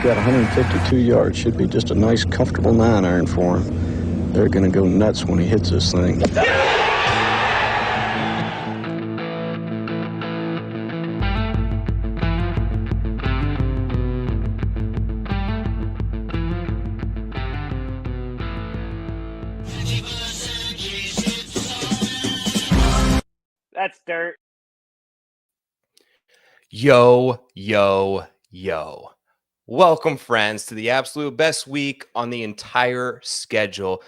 got 152 yards. Should be just a nice, comfortable 9-iron for him. They're going to go nuts when he hits this thing. That's dirt. Yo, yo, yo. Welcome, friends, to the absolute best week on the entire schedule.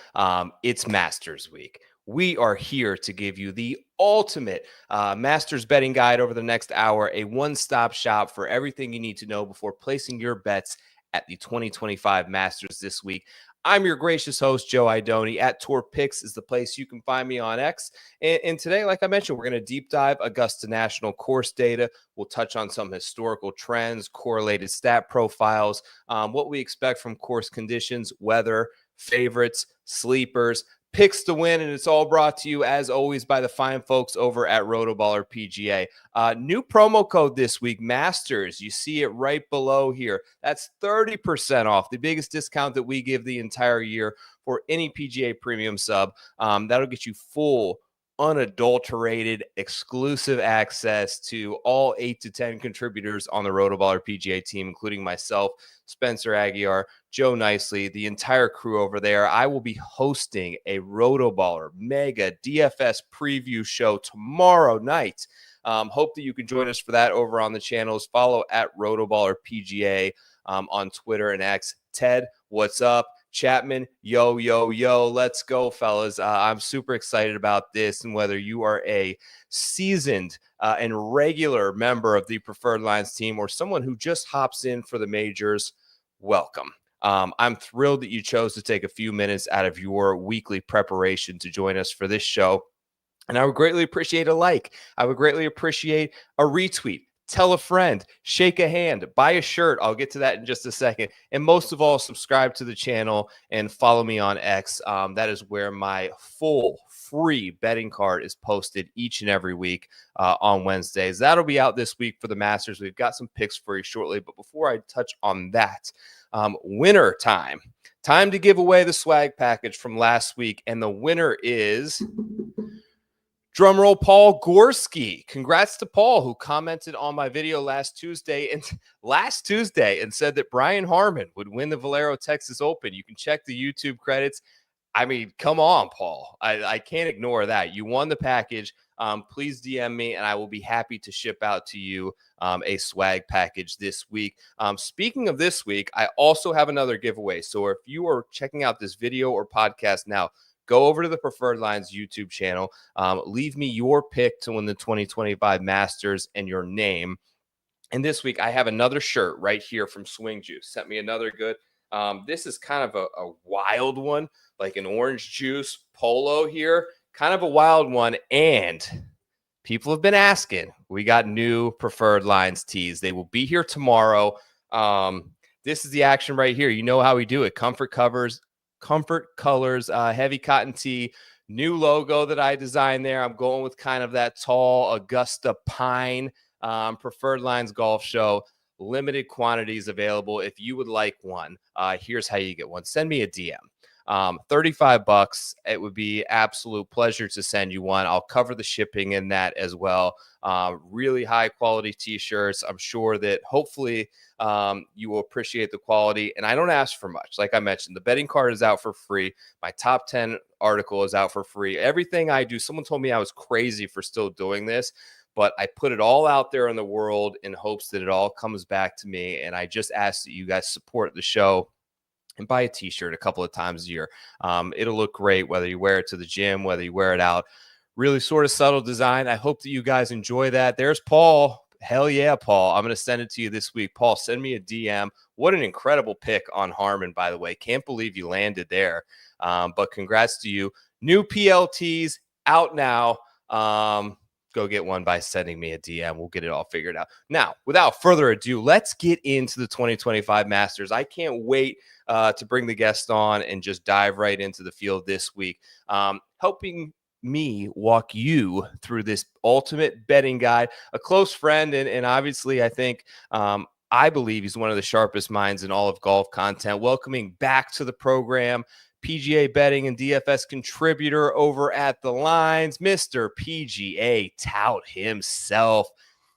It's Masters Week. We are here to give you the ultimate Masters betting guide over the next hour, a one-stop shop for everything you need to know before placing your bets at the 2025 Masters this week. I'm your gracious host, Joe Idoni. At Tour Picks is the place you can find me on X. And today, like I mentioned, we're going to deep dive Augusta National course data. We'll touch on some historical trends, correlated stat profiles, what we expect from course conditions, weather, favorites, sleepers, picks to win, and it's all brought to you, as always, by the fine folks over at Rotoballer PGA. New promo code this week, Masters. You see it right below here. That's 30% off, the biggest discount that we give the entire year for any PGA Premium sub. That'll get you full, unadulterated, exclusive access to all 8 to 10 contributors on the Rotoballer PGA team, including myself, Spencer Aguiar, Joe Nicely, the entire crew over there. I will be hosting a Rotoballer Mega DFS preview show tomorrow night. Hope that you can join us for that over on the channels. Follow at Rotoballer PGA on Twitter and X. Ted, what's up? Chapman, yo, yo, yo, let's go, fellas. I'm super excited about this, and whether you are a seasoned and regular member of the Preferred Lines team or someone who just hops in for the majors, welcome. I'm thrilled that you chose to take a few minutes out of your weekly preparation to join us for this show, and I would greatly appreciate a like. I would greatly appreciate a retweet. Tell a friend, shake a hand, buy a shirt. I'll get to that in just a second. And most of all, subscribe to the channel and follow me on X. That is where my full free betting card is posted each and every week on Wednesdays. That'll be out this week for the Masters. We've got some picks for you shortly. But before I touch on that, winner time. Time to give away the swag package from last week. And the winner is... drumroll, Paul Gorski. Congrats to Paul, who commented on my video last Tuesday and said that Brian Harman would win the Valero Texas Open. You can check the YouTube credits. I mean, come on, Paul. I can't ignore that. You won the package. Please DM me, and I will be happy to ship out to you a swag package this week. Speaking of this week, I also have another giveaway. So if you are checking out this video or podcast now, go over to the Preferred Lines YouTube channel. Leave me your pick to win the 2025 Masters and your name. And this week, I have another shirt right here from Swing Juice. Sent me another good. This is kind of a wild one, like an orange juice polo here. Kind of a wild one. And people have been asking. We got new Preferred Lines tees. They will be here tomorrow. This is the action right here. You know how we do it. Comfort colors, heavy cotton tee, new logo that I designed there. I'm going with kind of that tall Augusta pine. Preferred Lines Golf Show, limited quantities available. If you would like one, here's how you get one. Send me a DM. $35. It would be absolute pleasure to send you one. I'll cover the shipping in that as well. Really high quality t-shirts. I'm sure that hopefully you will appreciate the quality. And I don't ask for much. Like I mentioned, the betting card is out for free. My top 10 article is out for free. Everything I do, someone told me I was crazy for still doing this, but I put it all out there in the world in hopes that it all comes back to me. And I just ask that you guys support the show and buy a t-shirt a couple of times a year. It'll look great, whether you wear it to the gym, whether you wear it out. Really sort of subtle design. I hope that you guys enjoy that. There's Paul. Hell yeah, Paul. I'm going to send it to you this week. Paul, send me a DM. What an incredible pick on Harman, by the way. Can't believe you landed there. But congrats to you. New PLTs out now. Go get one by sending me a DM. We'll get it all figured out. Now, without further ado, let's get into the 2025 Masters. I can't wait to bring the guest on and just dive right into the field this week. Helping me walk you through this ultimate betting guide, a close friend, and obviously I think I believe he's one of the sharpest minds in all of golf content. Welcoming back to the program, PGA betting and DFS contributor over at the lines, Mr. PGA tout himself,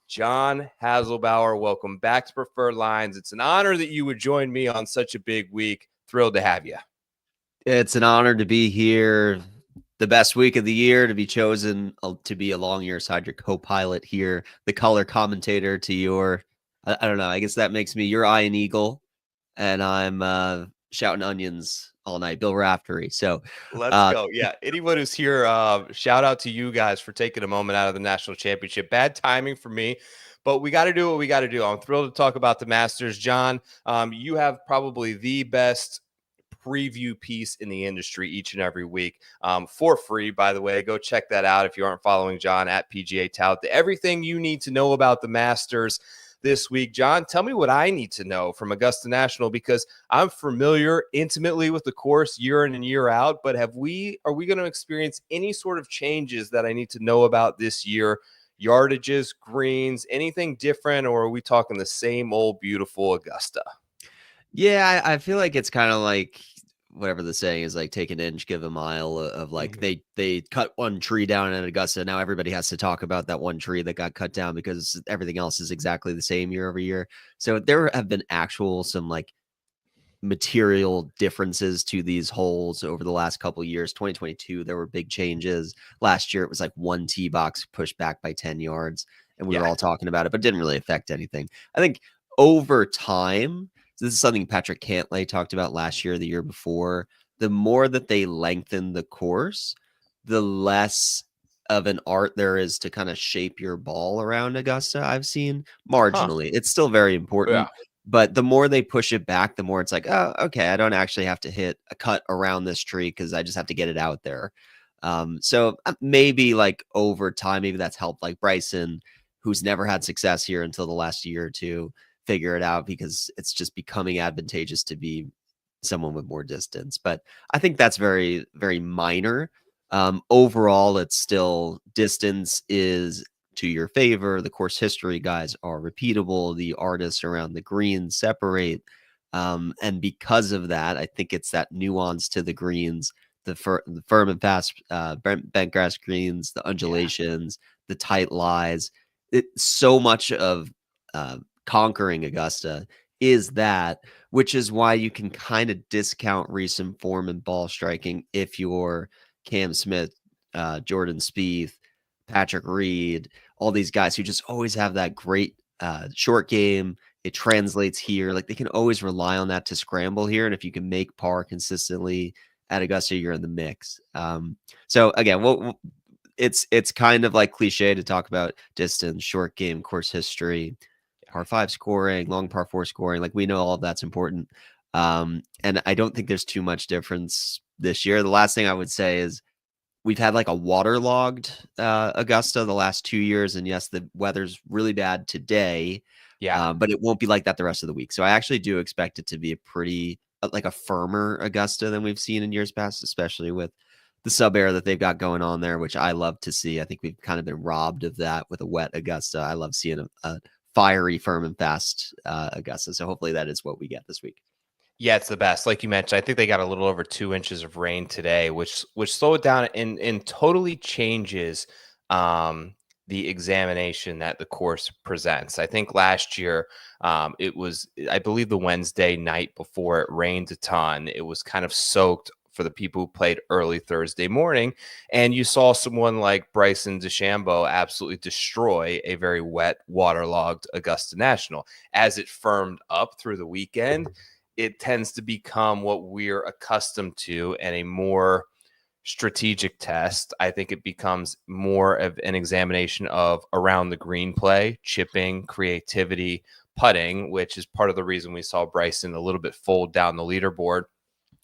John Haslbauer. Welcome back to Preferred Lines. It's an honor that you would join me on such a big week. Thrilled to have you. It's an honor to be here. The best week of the year, to be chosen to be along your side, your co-pilot here, the color commentator to your, I don't know, I guess that makes me your Iron Eagle, and I'm shouting onions all night, Bill Raftery. So let's go. Yeah, anyone who's here, shout out to you guys for taking a moment out of the national championship. Bad timing for me, but we got to do what we got to do. I'm thrilled to talk about the Masters. John, you have probably the best preview piece in the industry each and every week, for free, by the way. Go check that out if you aren't following John at PGA Tout. Everything you need to know about the Masters this week. John, tell me what I need to know from Augusta National, because I'm familiar intimately with the course year in and year out, but are we going to experience any sort of changes that I need to know about this year? Yardages, greens, anything different, or are we talking the same old beautiful Augusta? Yeah, I feel like it's kind of like whatever the saying is, like take an inch, give a mile of like they cut one tree down in Augusta. Now everybody has to talk about that one tree that got cut down because everything else is exactly the same year over year. So there have been some like material differences to these holes over the last couple of years. 2022, there were big changes. Last year, it was like one tee box pushed back by 10 yards, and we were all talking about it, but it didn't really affect anything. I think over time, so this is something Patrick Cantlay talked about last year, the year before. The more that they lengthen the course, the less of an art there is to kind of shape your ball around Augusta. I've seen marginally. It's still very important, but the more they push it back, the more it's like, oh, okay, I don't actually have to hit a cut around this tree because I just have to get it out there. So maybe like over time, maybe that's helped like Bryson, who's never had success here until the last year or two, figure it out because it's just becoming advantageous to be someone with more distance. But I think that's very, very minor. Overall, it's still distance is to your favor. The course history guys are repeatable. The artists around the greens separate. And because of that, I think it's that nuance to the greens, the firm and fast bent grass greens, the undulations, the tight lies. So much of conquering Augusta is that, which is why you can kind of discount recent form and ball striking if you're Cam Smith, Jordan Spieth, Patrick Reed, all these guys who just always have that great short game. It translates here. Like they can always rely on that to scramble here. And if you can make par consistently at Augusta, you're in the mix. So again, it's kind of like cliche to talk about distance, short game, course history, par 5 scoring, long par 4 scoring. Like we know all of that's important. And I don't think there's too much difference this year. The last thing I would say is we've had like a waterlogged Augusta the last 2 years. And yes, the weather's really bad today. But it won't be like that the rest of the week. So I actually do expect it to be a pretty like a firmer Augusta than we've seen in years past, especially with the sub air that they've got going on there, which I love to see. I think we've kind of been robbed of that with a wet Augusta. I love seeing a fiery, firm, and fast Augusta. So hopefully that is what we get this week. Yeah, it's the best. Like you mentioned, I think they got a little over 2 inches of rain today, which slowed it down and totally changes the examination that the course presents. I think last year it was, I believe the Wednesday night before it rained a ton, it was kind of soaked for the people who played early Thursday morning. And you saw someone like Bryson DeChambeau absolutely destroy a very wet, waterlogged Augusta National. As it firmed up through the weekend, it tends to become what we're accustomed to and a more strategic test. I think it becomes more of an examination of around the green play, chipping, creativity, putting, which is part of the reason we saw Bryson a little bit fold down the leaderboard.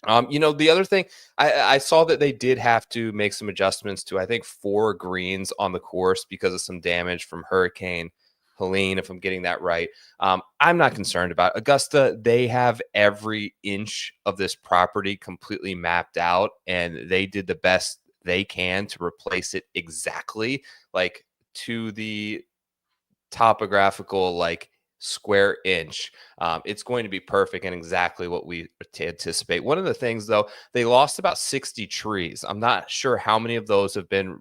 The other thing, I saw that they did have to make some adjustments to, I think, 4 greens on the course because of some damage from Hurricane Helene, if I'm getting that right. I'm not concerned about Augusta. They have every inch of this property completely mapped out, and they did the best they can to replace it exactly like to the topographical, like square inch. It's going to be perfect and exactly what we anticipate. One of the things, though, they lost about 60 trees. I'm not sure how many of those have been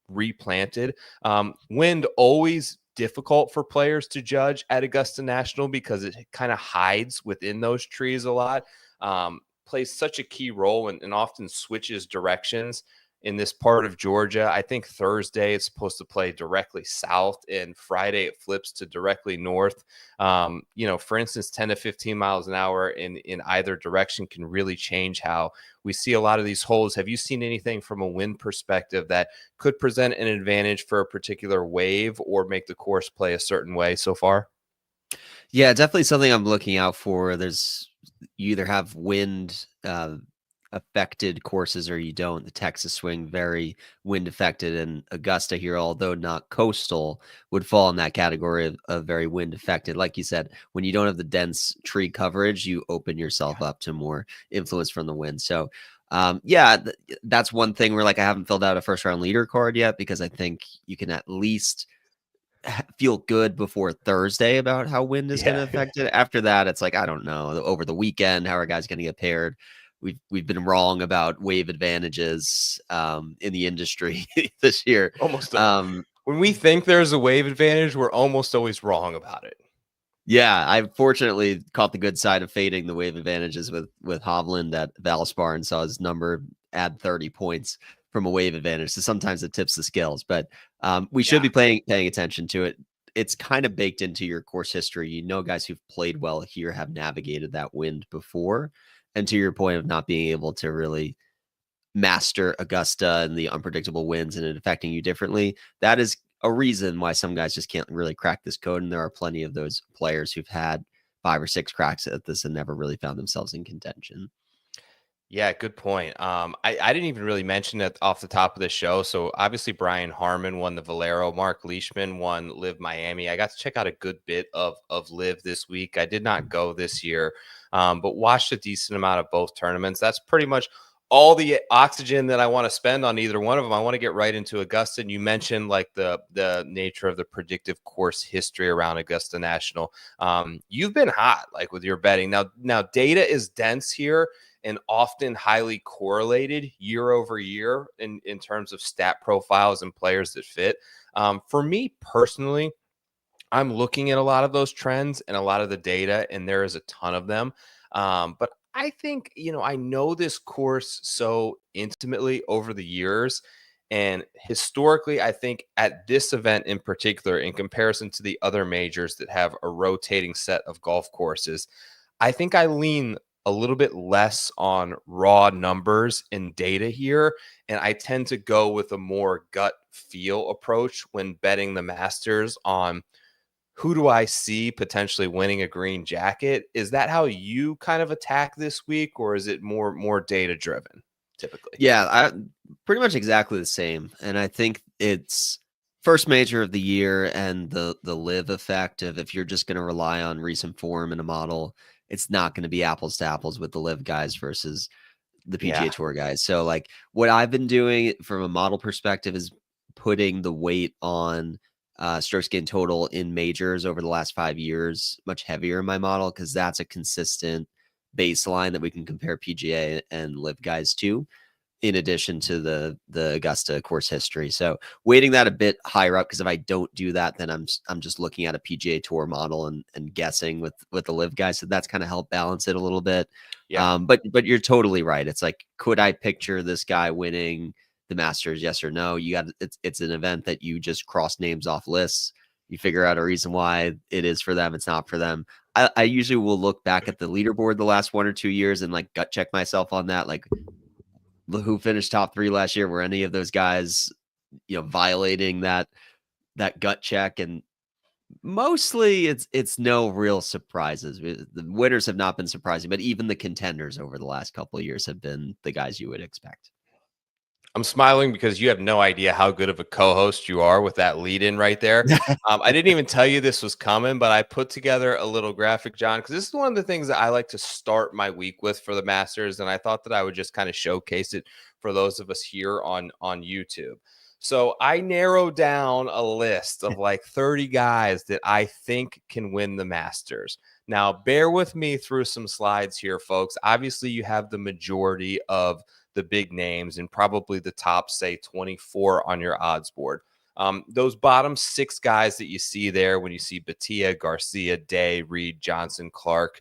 replanted. Wind always difficult for players to judge at Augusta National because it kind of hides within those trees a lot. Plays such a key role and often switches directions in this part of Georgia. I think Thursday it's supposed to play directly south, and Friday it flips to directly north. For instance, 10 to 15 miles an hour in either direction can really change how we see a lot of these holes. Have you seen anything from a wind perspective that could present an advantage for a particular wave or make the course play a certain way so far? Yeah, definitely something I'm looking out for. You either have wind affected courses or you don't. The Texas swing, very wind affected, and Augusta here, although not coastal, would fall in that category of very wind affected. Like you said, when you don't have the dense tree coverage, you open yourself up to more influence from the wind. So that's one thing where, like, I haven't filled out a first round leader card yet because I think you can at least feel good before Thursday about how wind is going to affect it. After that, it's like, I don't know. Over the weekend, how are guys going to get paired? We've been wrong about wave advantages in the industry this year. Almost when we think there's a wave advantage, we're almost always wrong about it. Yeah, I fortunately caught the good side of fading the wave advantages with Hovland at Valspar and saw his number add 30 points from a wave advantage. So sometimes it tips the scales, but we should be paying attention to it. It's kind of baked into your course history. You know, guys who've played well here have navigated that wind before. And to your point of not being able to really master Augusta and the unpredictable winds and it affecting you differently, that is a reason why some guys just can't really crack this code. And there are plenty of those players who've had 5 or 6 cracks at this and never really found themselves in contention. Yeah, good point. I didn't even really mention it off the top of the show. So obviously Brian Harmon won the Valero. Mark Leishman won Live Miami. I got to check out a good bit of Live this week. I did not go this year, but watched a decent amount of both tournaments. That's pretty much all the oxygen that I want to spend on either one of them. I want to get right into Augusta. And you mentioned like the nature of the predictive course history around Augusta National. You've been hot, like with your betting. Now data is dense here and often highly correlated year over year in terms of stat profiles and players that fit. For me personally, I'm looking at a lot of those trends and a lot of the data, and there is a ton of them. But I think, I know this course so intimately over the years. And historically, I think at this event in particular, in comparison to the other majors that have a rotating set of golf courses, I think I lean a little bit less on raw numbers and data here. And I tend to go with a more gut feel approach when betting the Masters on who do I see potentially winning a green jacket. Is that how you kind of attack this week, or is it more data driven typically? Yeah, pretty much exactly the same. And I think it's first major of the year and the live effect of if you're just going to rely on recent form in a model, it's not going to be apples to apples with the live guys versus the PGA Tour guys. So like what I've been doing from a model perspective is putting the weight on strokes gained total in majors over the last 5 years much heavier in my model because that's a consistent baseline that we can compare PGA and live guys to, in addition to the Augusta course history. So weighting that a bit higher up, because if I don't do that, then I'm just looking at a PGA Tour model and guessing with the live guys. So that's kind of helped balance it a little bit. Yeah. But you're totally right. It's like, could I picture this guy winning the Masters? Yes or no? It's an event that you just cross names off lists. You figure out a reason why it is for them. It's not for them. I usually will look back at the leaderboard the last 1 or 2 years and like gut check myself on that. Like, who finished top 3 last year? Were any of those guys, violating that gut check? And mostly it's no real surprises. The winners have not been surprising, but even the contenders over the last couple of years have been the guys you would expect. I'm smiling because you have no idea how good of a co-host you are with that lead in right there. I didn't even tell you this was coming, but I put together a little graphic, John, because this is one of the things that I like to start my week with for the Masters. And I thought that I would just kind of showcase it for those of us here on YouTube. So I narrowed down a list of like 30 guys that I think can win the Masters. Now, bear with me through some slides here, folks. Obviously, you have the majority of the big names and probably the top, say, 24 on your odds board. Those bottom 6 guys that you see there, when you see Batia, Garcia, Day, Reed, Johnson, Clark,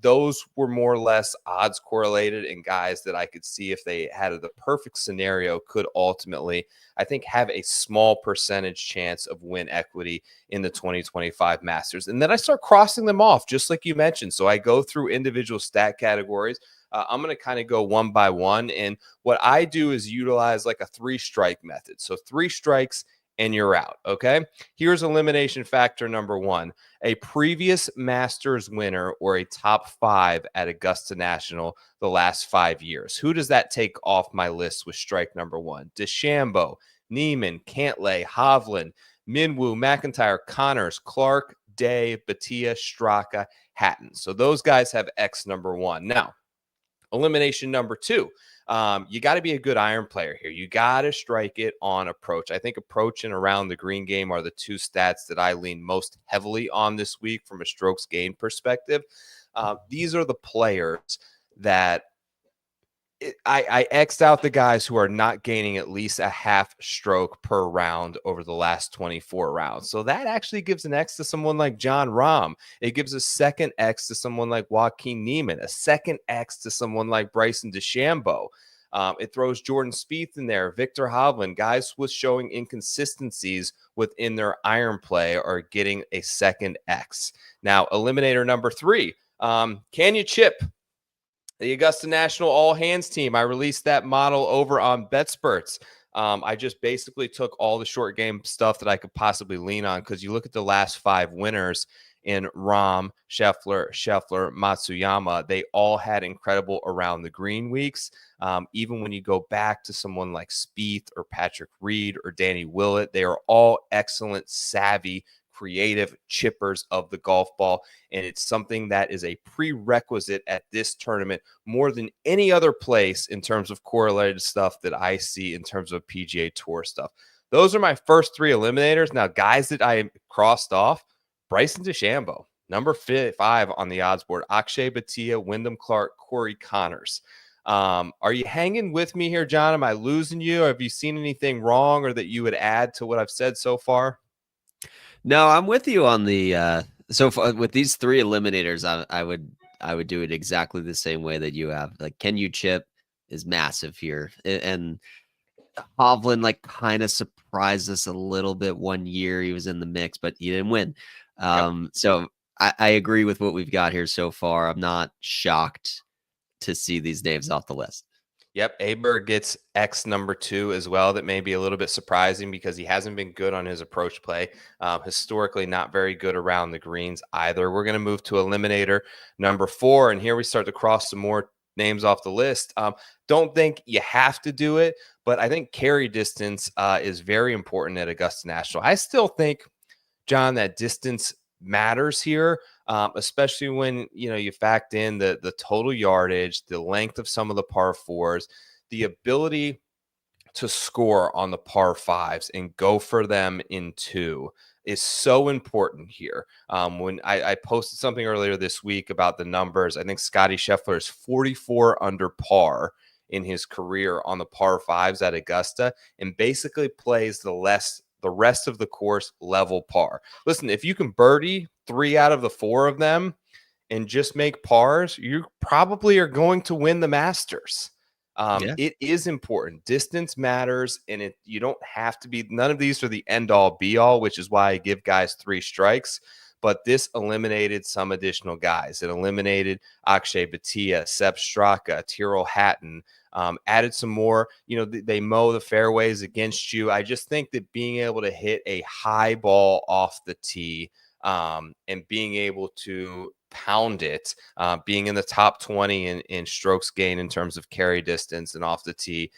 those were more or less odds correlated and guys that I could see if they had the perfect scenario could ultimately, I think, have a small percentage chance of win equity in the 2025 Masters. And then I start crossing them off, just like you mentioned. So I go through individual stat categories. I'm going to kind of go one by one. And what I do is utilize like a 3-strike method. So 3 strikes and you're out. Okay. Here's elimination factor number 1. A previous Masters winner or a top 5 at Augusta National the last 5 years. Who does that take off my list with strike number 1? DeChambeau, Neiman, Cantlay, Hovland, Minwoo, McIntyre, Connors, Clark, Day, Batia, Straka, Hatton. So those guys have X number 1. Now, elimination number 2. You got to be a good iron player here. You got to strike it on approach. I think approach and around the green game are the 2 stats that I lean most heavily on this week from a strokes gain perspective. These are the players that I X'd out the guys who are not gaining at least a half stroke per round over the last 24 rounds. So that actually gives an X to someone like John Rahm. It gives a second X to someone like Joaquin Neiman, a second X to someone like Bryson DeChambeau. It throws Jordan Spieth in there, Victor Hovland, guys with showing inconsistencies within their iron play are getting a second X. Now, eliminator number 3, can you chip? The Augusta National All Hands team. I released that model over on BetSperts. I just basically took all the short game stuff that I could possibly lean on because you look at the last 5 winners in Rahm, Scheffler, Matsuyama. They all had incredible around the green weeks. Even when you go back to someone like Spieth or Patrick Reed or Danny Willett, they are all excellent, savvy, creative chippers of the golf ball. And it's something that is a prerequisite at this tournament more than any other place in terms of correlated stuff that I see in terms of PGA Tour stuff. Those are my first 3 eliminators. Now, guys that I crossed off, Bryson DeChambeau, number 5 on the odds board, Akshay Bhatia, Wyndham Clark, Corey Connors. Are you hanging with me here, John? Am I losing you? Have you seen anything wrong or that you would add to what I've said so far? No, I'm with you on the so far with these 3 eliminators. I would do it exactly the same way that you have. Like, can you chip is massive here, and Hovland like kind of surprised us a little bit one year. He was in the mix, but he didn't win. So I agree with what we've got here so far. I'm not shocked to see these names off the list. Yep, Aber gets X number 2 as well. That may be a little bit surprising because he hasn't been good on his approach play. Historically, not very good around the greens either. We're going to move to eliminator number 4, and here we start to cross some more names off the list. Don't think you have to do it, but I think carry distance is very important at Augusta National. I still think, John, that distance matters here, especially when you fact in the total yardage, the length of some of the par 4s, the ability to score on the par 5s and go for them in 2 is so important here. When I posted something earlier this week about the numbers, I think Scottie Scheffler is 44 under par in his career on the par 5s at Augusta and basically plays the rest of the course level par. Listen, if you can birdie 3 out of the 4 of them and just make pars, you probably are going to win the Masters. It is important. Distance matters, and you don't have to be. None of these are the end all be all, which is why I give guys 3 strikes. But this eliminated some additional guys. It eliminated Akshay Bhatia, Sepp Straka, Tyrrell Hatton. Added some more. They mow the fairways against you. I just think that being able to hit a high ball off the tee and being able to pound it, being in the top 20 in strokes gain in terms of carry distance and off the tee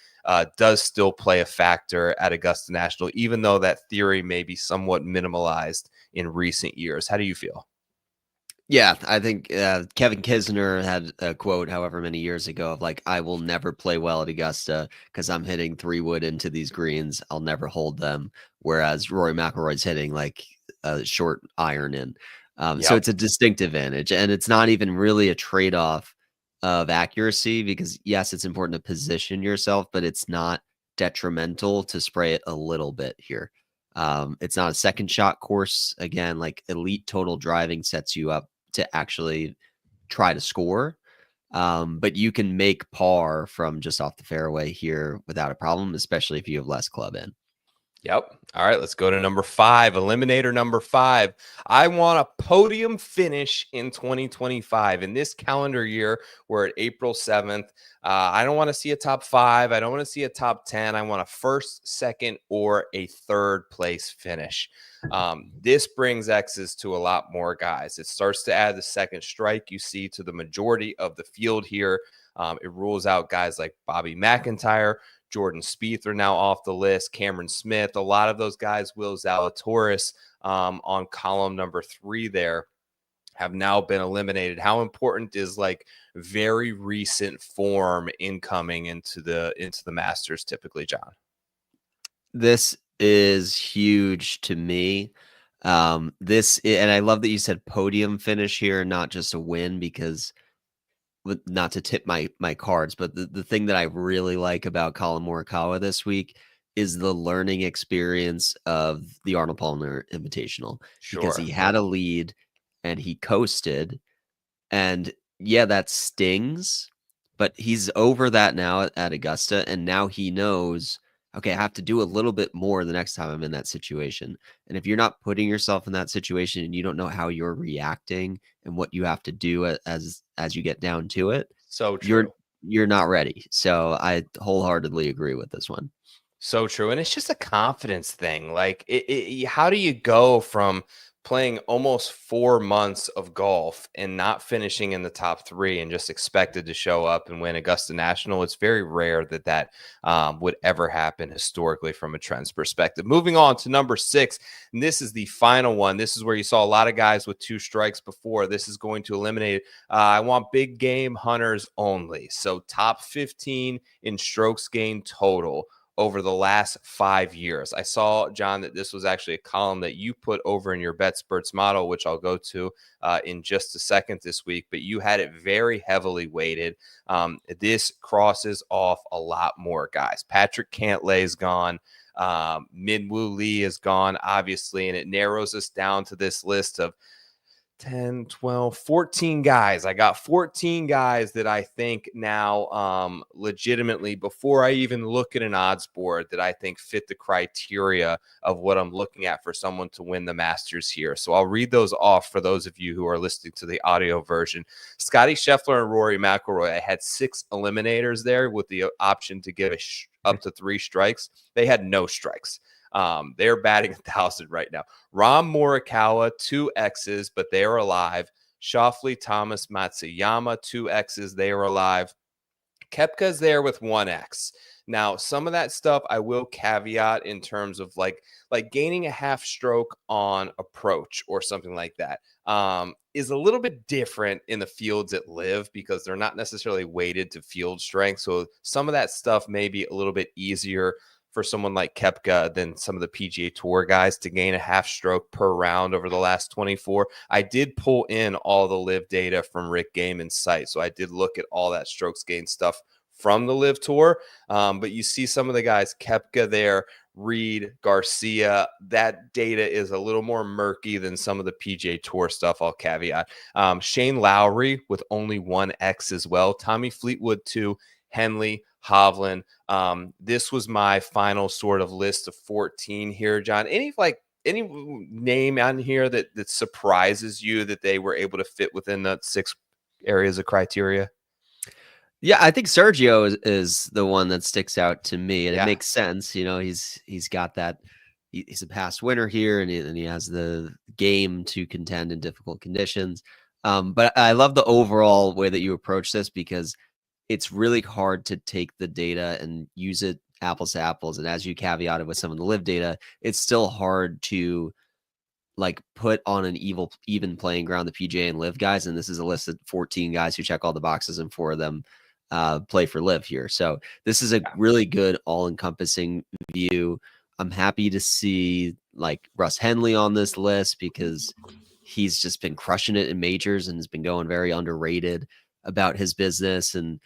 does still play a factor at Augusta National, even though that theory may be somewhat minimalized in recent years. How do you feel? Yeah, I think Kevin Kisner had a quote however many years ago of like, I will never play well at Augusta because I'm hitting 3-wood into these greens. I'll never hold them. Whereas Rory McIlroy's hitting like a short iron in. So Yep. it's a distinct advantage. And it's not even really a trade-off of accuracy because, yes, it's important to position yourself, but it's not detrimental to spray it a little bit here. It's not a second shot course. Again, like elite total driving sets you up to actually try to score. But you can make par from just off the fairway here without a problem, especially if you have less club in. Yep. All right, let's go to number 5. Eliminator number 5. I want a podium finish in 2025. In this calendar year, we're at April 7th. I don't want to see a top 5. I don't want to see a top 10. I want a first, second, or a third place finish. This brings X's to a lot more guys. It starts to add the second strike you see to the majority of the field here. It rules out guys like Bobby McIntyre. Jordan Spieth are now off the list. Cameron Smith, a lot of those guys, Will Zalatoris on column number 3 there, have now been eliminated. How important is like very recent form incoming into the Masters typically, John? This is huge to me. And I love that you said podium finish here, not just a win, because not to tip my cards, but the thing that I really like about Colin Morikawa this week is the learning experience of the Arnold Palmer Invitational, because Sure. he had a lead and he coasted, and yeah, that stings, but he's over that now at Augusta, and now he knows, okay, I have to do a little bit more the next time I'm in that situation. And if you're not putting yourself in that situation and you don't know how you're reacting and what you have to do as you get down to it, So true. you're not ready. So I wholeheartedly agree with this one. So true. And it's just a confidence thing. Like, how do you go from playing almost 4 months of golf and not finishing in the top 3 and just expected to show up and win Augusta National? It's very rare that would ever happen historically from a trends perspective. Moving on to number 6, and this is the final one. This is where you saw a lot of guys with 2 strikes before. This is going to eliminate. I want big game hunters only. So top 15 in strokes gained total over the last 5 years. I saw, John, that this was actually a column that you put over in your BetSperts model, which I'll go to in just a second this week, but you had it very heavily weighted. This crosses off a lot more guys. Patrick Cantlay's gone. Min-Woo Lee is gone, obviously, and it narrows us down to this list of 10, 12, 14 guys. I got 14 guys that I think now legitimately, before I even look at an odds board, that I think fit the criteria of what I'm looking at for someone to win the Masters here. So I'll read those off for those of you who are listening to the audio version. Scotty Scheffler and Rory McIlroy. I had 6 eliminators there with the option to give up to 3 strikes. They had no strikes. They're batting 1,000 right now. Ram Morikawa, 2 X's, but they are alive. Shoffley, Thomas, Matsuyama, 2 X's, they are alive. Koepka's there with 1 X. Now, some of that stuff I will caveat in terms of like gaining a half stroke on approach or something like that is a little bit different in the fields at Live because they're not necessarily weighted to field strength. So some of that stuff may be a little bit easier for someone like Koepka than some of the PGA Tour guys to gain a half stroke per round over the last 24. I did pull in all the Live data from Rick Gaiman's site, so I did look at all that strokes gained stuff from the Live Tour. But you see some of the guys, Koepka there, Reed, Garcia, that data is a little more murky than some of the PGA Tour stuff, I'll caveat. Shane Lowry with only 1 X as well. Tommy Fleetwood 2, Henley, Hovland. This was my final sort of list of 14 here, John. Any name on here that surprises you that they were able to fit within the 6 areas of criteria? Yeah, I think Sergio is the one that sticks out to me, and Yeah. it makes sense. You know, he's got that. He's a past winner here, and he has the game to contend in difficult conditions. But I love the overall way that you approach this because it's really hard to take the data and use it apples to apples. And as you caveated with some of the Live data, it's still hard to like put on an even playing ground the PGA and Live guys, and this is a list of 14 guys who check all the boxes, and 4 of them play for Live here. So this is a really good all-encompassing view. I'm happy to see like Russ Henley on this list because he's just been crushing it in majors and has been going very underrated about his business. And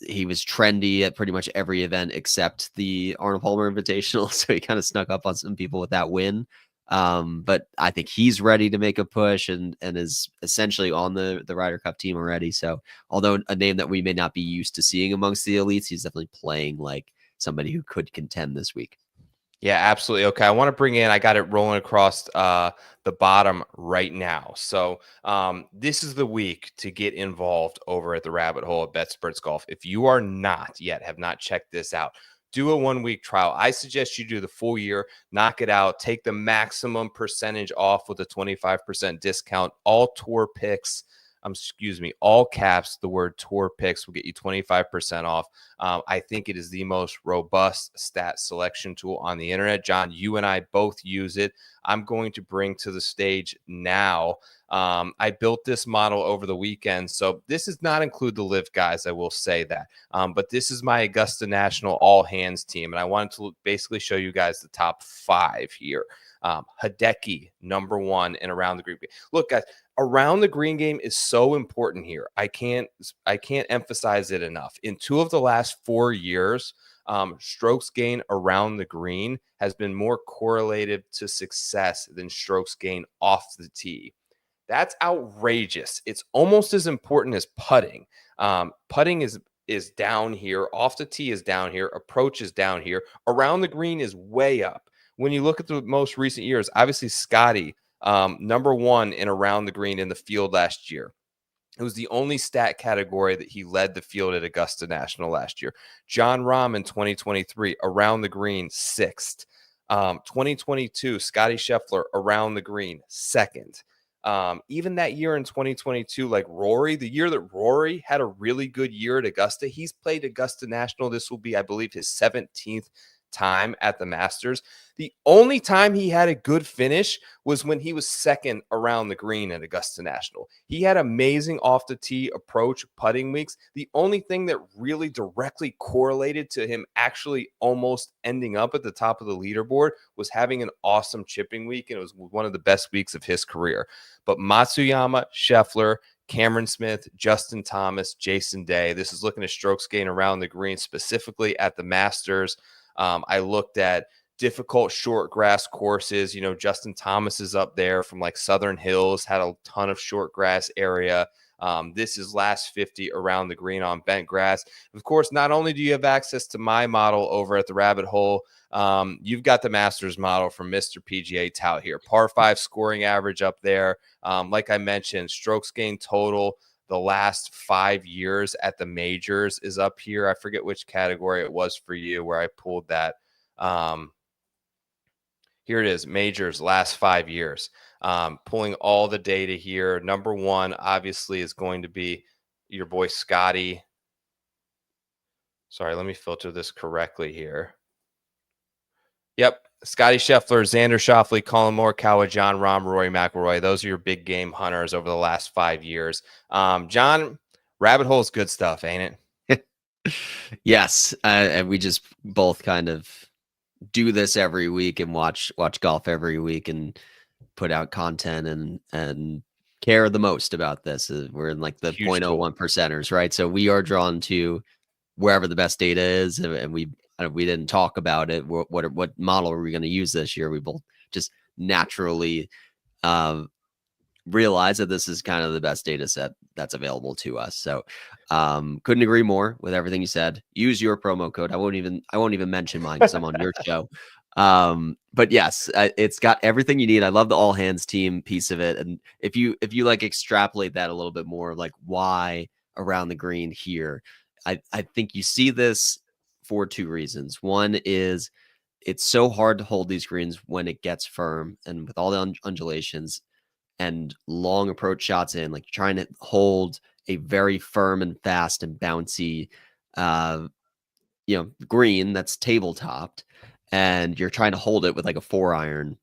he was trendy at pretty much every event except the Arnold Palmer Invitational. So he kind of snuck up on some people with that win. But I think he's ready to make a push and is essentially on the Ryder Cup team already. So although a name that we may not be used to seeing amongst the elites, he's definitely playing like somebody who could contend this week. Yeah, absolutely. Okay, I want to bring in, I got it rolling across the bottom right now. So this is the week to get involved over at the rabbit hole at BetSports Golf. If you are not yet, have not checked this out, do a 1-week trial. I suggest you do the full year, knock it out, take the maximum percentage off with a 25% discount. All tour picks, all caps, the word tour picks will get you 25% off. I think it is the most robust stat selection tool on the internet. John, you and I both use it. I'm going to bring to the stage now. I built this model over the weekend, so this does not include the Live guys, I will say that. But this is my Augusta National all hands team, and I wanted to basically show you guys the top 5 here. Hideki, number 1 in around the green game. Look, guys, around the green game is so important here. I can't emphasize it enough. In 2 of the last 4 years, strokes gain around the green has been more correlated to success than strokes gain off the tee. That's outrageous. It's almost as important as putting. Putting is down here. Off the tee is down here. Approach is down here. Around the green is way up. When you look at the most recent years, obviously Scotty, number 1 in around the green in the field last year. It was the only stat category that he led the field at Augusta National last year. John Rahm in 2023, around the green, 6th. 2022, Scotty Scheffler, around the green, 2nd. Even that year in 2022, like Rory, the year that Rory had a really good year at Augusta, he's played Augusta National. This will be, I believe, his 17th time at the Masters. The only time he had a good finish was when he was 2nd around the green at Augusta National. He had amazing off the tee approach putting weeks. The only thing that really directly correlated to him actually almost ending up at the top of the leaderboard was having an awesome chipping week, and it was one of the best weeks of his career. But Matsuyama, Scheffler, Cameron Smith, Justin Thomas, Jason Day, this is looking at strokes gain around the green, specifically at the Masters. I looked at difficult short grass courses. You know, Justin Thomas is up there from like Southern Hills, had a ton of short grass area. This is last 50 around the green on bent grass. Of course, not only do you have access to my model over at the rabbit hole, you've got the Masters model from Mr. PGA Tout here. Par 5 scoring average up there. Like I mentioned, strokes gain total the last 5 years at the majors is up here. I forget which category it was for you where I pulled that. Here it is, majors last 5 years. Pulling all the data here. Number 1 obviously is going to be your boy Scotty. Sorry, let me filter this correctly here. Yep, Scotty Scheffler, Xander Schauffele, Colin Morikawa, John Rahm, Rory McIlroy. Those are your big game hunters over the last 5 years. John, rabbit hole is good stuff, ain't it? Yes, and we just both kind of do this every week and watch golf every week and put out content and care the most about this. We're in like the 0.01 percenters, right? So we are drawn to wherever the best data is, and we didn't talk about it. What model are we going to use this year? We both just naturally realize that this is kind of the best data set that's available to us. So couldn't agree more with everything you said. Use your promo code. I won't even mention mine because I'm on your show. But yes, it's got everything you need. I love the all hands team piece of it. And if you like extrapolate that a little bit more, like why around the green here, I think you see this for 2 reasons. One is it's so hard to hold these greens when it gets firm and with all the undulations and long approach shots in, like you're trying to hold a very firm and fast and bouncy, green that's table topped, and you're trying to hold it with like a 4-iron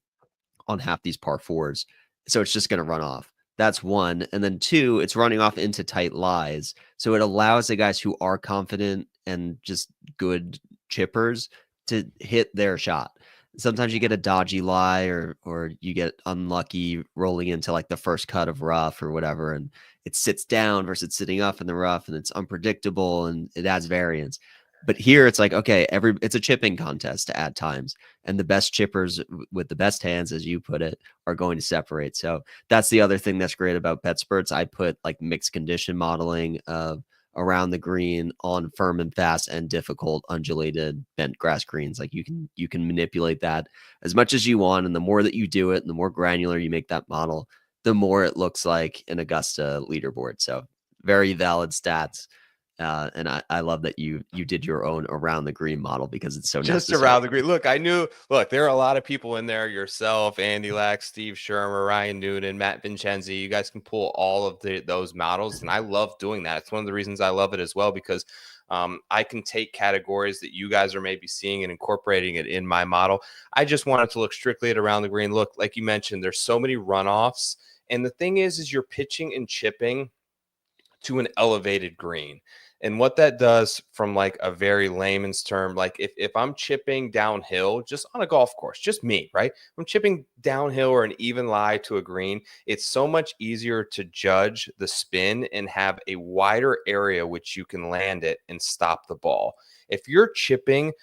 on half these par fours. So it's just going to run off. That's one. And then two, it's running off into tight lies. So it allows the guys who are confident and just good chippers to hit their shot. Sometimes you get a dodgy lie or you get unlucky rolling into like the first cut of rough or whatever, and it sits down versus sitting up in the rough, and it's unpredictable and it adds variance. But here it's like, okay, it's a chipping contest at times, and the best chippers with the best hands, as you put it, are going to separate. So that's the other thing that's great about BetSperts. I put like mixed condition modeling of around the green on firm and fast and difficult undulated bent grass greens. Like you can manipulate that as much as you want, and the more that you do it and the more granular you make that model, the more it looks like an Augusta leaderboard. So very valid stats. And I love that you did your own around the green model because it's so just necessary. around the green. Look, there are a lot of people in there, yourself, Andy Lack, Steve Shermer, Ryan Noonan, Matt Vincenzi. You guys can pull all of those models, and I love doing that. It's one of the reasons I love it as well, because I can take categories that you guys are maybe seeing and incorporating it in my model. I just wanted to look strictly at around the green. Look, like you mentioned, there's so many runoffs, and the thing is you're pitching and chipping to an elevated green. And what that does from like a very layman's term, like if I'm chipping downhill just on a golf course, just me, right? I'm chipping downhill or an even lie to a green. It's so much easier to judge the spin and have a wider area which you can land it and stop the ball. If you're chipping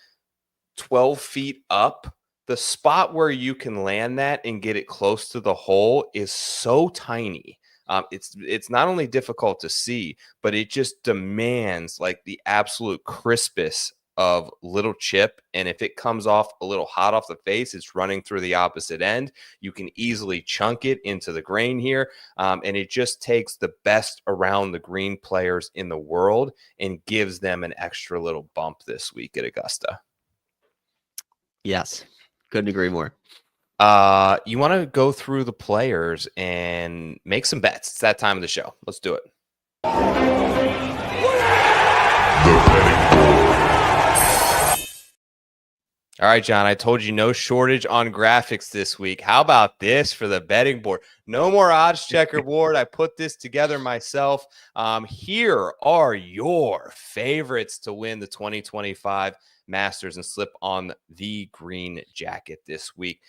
12 feet up, the spot where you can land that and get it close to the hole is so tiny. It's not only difficult to see, but it just demands like the absolute crispest of little chip. And if it comes off a little hot off the face, it's running through the opposite end. You can easily chunk it into the grain here. And it just takes the best around the green players in the world and gives them an extra little bump this week at Augusta. Yes, couldn't agree more. You want to go through the players and make some bets. It's that time of the show. Let's do it. All right, John, I told you no shortage on graphics this week. How about this for the betting board? No more odds checker board. I put this together myself. Here are your favorites to win the 2025 Masters and slip on the green jacket this week.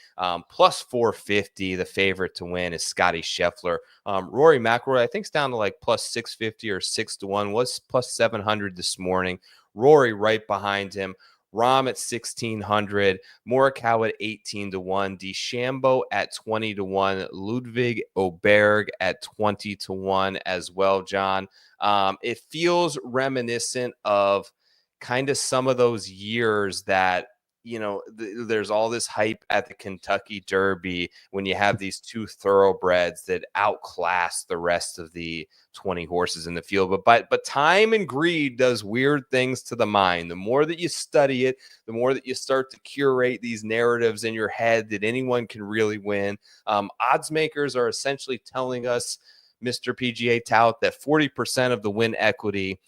Plus 450. The favorite to win is Scotty Scheffler. Rory McIlroy, I think, is down to like plus 650 or 6-1. Was plus 700 this morning. Rory right behind him. Rahm at 1,600, Morikawa at 18-1, DeChambeau at 20-1, Ludwig Oberg at 20-1 as well, John. It feels reminiscent of kind of some of those years that, you know, there's all this hype at the Kentucky Derby when you have these two thoroughbreds that outclass the rest of the 20 horses in the field. But time and greed does weird things to the mind. The more that you study it, the more that you start to curate these narratives in your head that anyone can really win. Odds makers are essentially telling us, Mr. PGA tout, that 40% of the win equity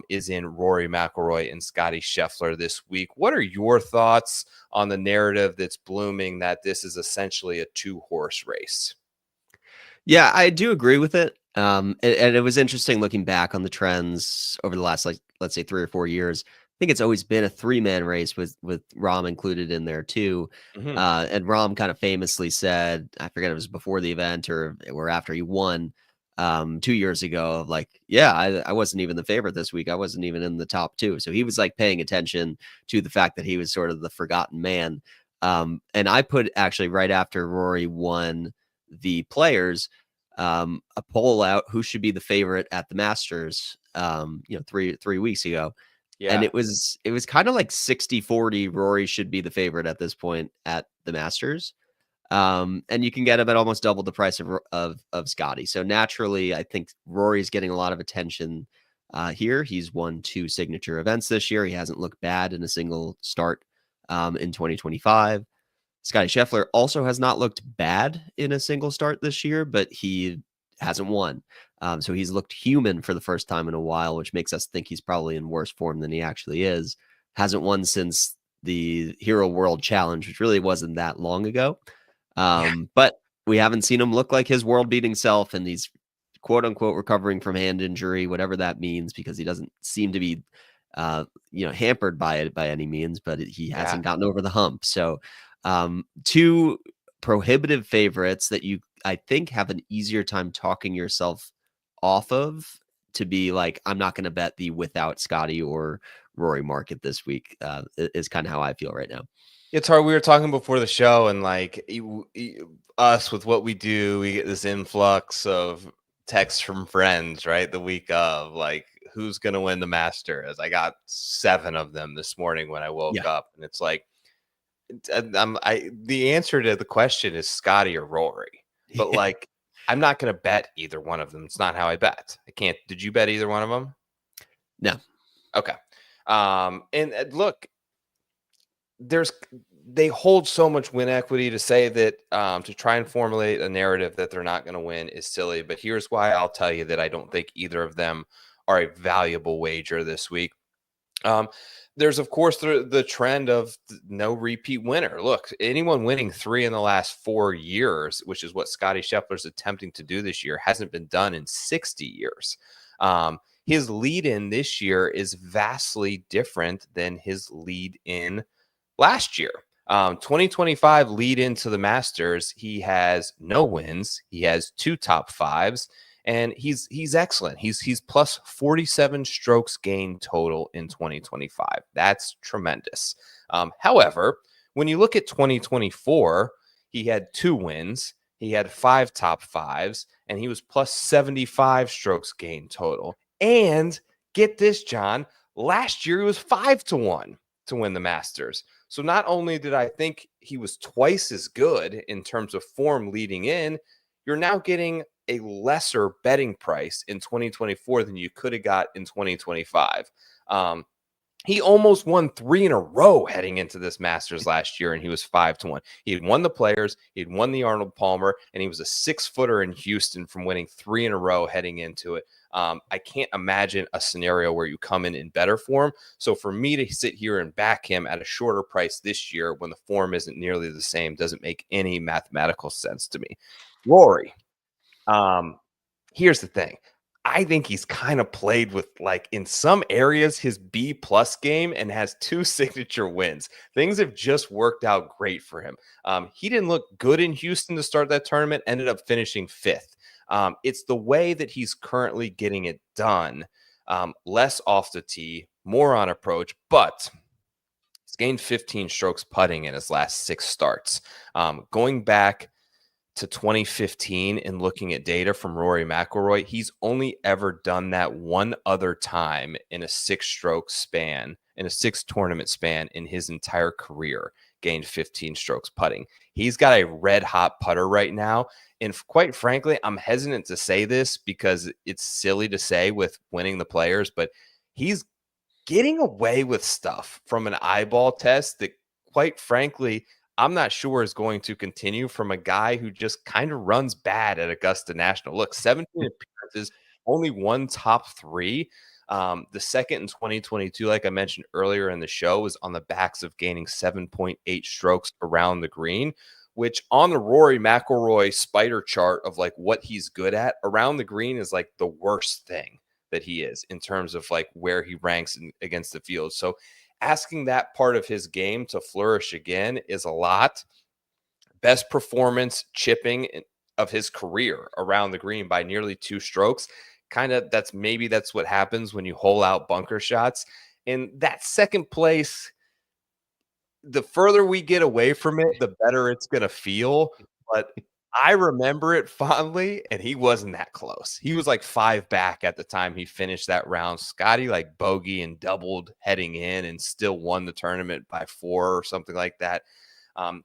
is in Rory McIlroy and Scotty Scheffler this week. What are your thoughts on the narrative that's blooming that this is essentially a two-horse race? Yeah, I do agree with it. And it was interesting looking back on the trends over the last, like, let's say 3 or 4 years. I think it's always been a 3-man race with Rahm included in there too. Mm-hmm. And Rahm kind of famously said, I forget if it was before the event or after he won 2 years ago, of like, yeah, I wasn't even the favorite this week. I wasn't even in the top 2. So he was like paying attention to the fact that he was sort of the forgotten man. And I put actually right after Rory won the Players, a poll out who should be the favorite at the Masters, 3 weeks ago. Yeah. And it was kind of like 60-40 Rory should be the favorite at this point at the Masters. And you can get him at almost double the price of Scotty. So naturally, I think Rory's getting a lot of attention here. He's won 2 signature events this year. He hasn't looked bad in a single start in 2025. Scotty Scheffler also has not looked bad in a single start this year, but he hasn't won. So he's looked human for the first time in a while, which makes us think he's probably in worse form than he actually is. Hasn't won since the Hero World Challenge, which really wasn't that long ago. But we haven't seen him look like his world-beating self, and he's quote-unquote recovering from hand injury, whatever that means, because he doesn't seem to be hampered by it by any means, but he hasn't gotten over the hump. So two prohibitive favorites that I think have an easier time talking yourself off of, to be like, I'm not going to bet the without Scotty or Rory market this week, is kind of how I feel right now. It's hard. We were talking before the show, and like us with what we do, we get this influx of texts from friends, right? The week of, like, who's going to win the Masters? I got 7 of them this morning when I woke up, and it's like, the answer to the question is Scotty or Rory, but like, I'm not going to bet either one of them. It's not how I bet. I can't. Did you bet either one of them? No. Okay. And look, they hold so much win equity to say that to try and formulate a narrative that they're not going to win is silly. But here's why I'll tell you that I don't think either of them are a valuable wager this week. There's, of course, the trend of no repeat winner. Look, anyone winning 3 in the last 4 years, which is what Scotty Scheffler's attempting to do this year, hasn't been done in 60 years. His lead-in this year is vastly different than his lead-in last year. 2025 lead into the Masters, he has no wins. He has 2 top 5s, and he's excellent. He's plus 47 strokes gained total in 2025. That's tremendous. However, when you look at 2024, he had 2 wins. He had 5 top 5s, and he was plus 75 strokes gained total. And get this, John, last year he was 5-1 to win the Masters. So not only did I think he was twice as good in terms of form leading in, you're now getting a lesser betting price in 2024 than you could have got in 2025. He almost won 3 in a row heading into this Masters last year, and he was 5-1. He had won the Players, he had won the Arnold Palmer, and he was a 6-footer in Houston from winning 3 in a row heading into it. I can't imagine a scenario where you come in better form. So for me to sit here and back him at a shorter price this year when the form isn't nearly the same doesn't make any mathematical sense to me. Rory, here's the thing. I think he's kind of played with, like, in some areas, his B+ game and has 2 signature wins. Things have just worked out great for him. He didn't look good in Houston to start that tournament, ended up finishing 5th. It's the way that he's currently getting it done. Less off the tee, more on approach, but he's gained 15 strokes putting in his last 6 starts. Going back to 2015 and looking at data from Rory McIlroy, he's only ever done that one other time in a 6-stroke span, in a 6-tournament span in his entire career, gained 15 strokes putting. He's got a red hot putter right now. And quite frankly, I'm hesitant to say this because it's silly to say with winning the Players, but he's getting away with stuff from an eyeball test that, quite frankly, I'm not sure is going to continue from a guy who just kind of runs bad at Augusta National. Look, 17 appearances, only 1 top 3. The second in 2022, like I mentioned earlier in the show, was on the backs of gaining 7.8 strokes around the green, which on the Rory McIlroy spider chart of like what he's good at, around the green is like the worst thing that he is in terms of like where he ranks against the field. So asking that part of his game to flourish again is a lot. Best performance chipping of his career around the green by nearly 2 strokes. That's what happens when you hole out bunker shots. And that second place, the further we get away from it, the better it's going to feel. But I remember it fondly, and he wasn't that close. He was like 5 back at the time he finished that round. Scotty like bogey and doubled heading in and still won the tournament by 4 or something like that.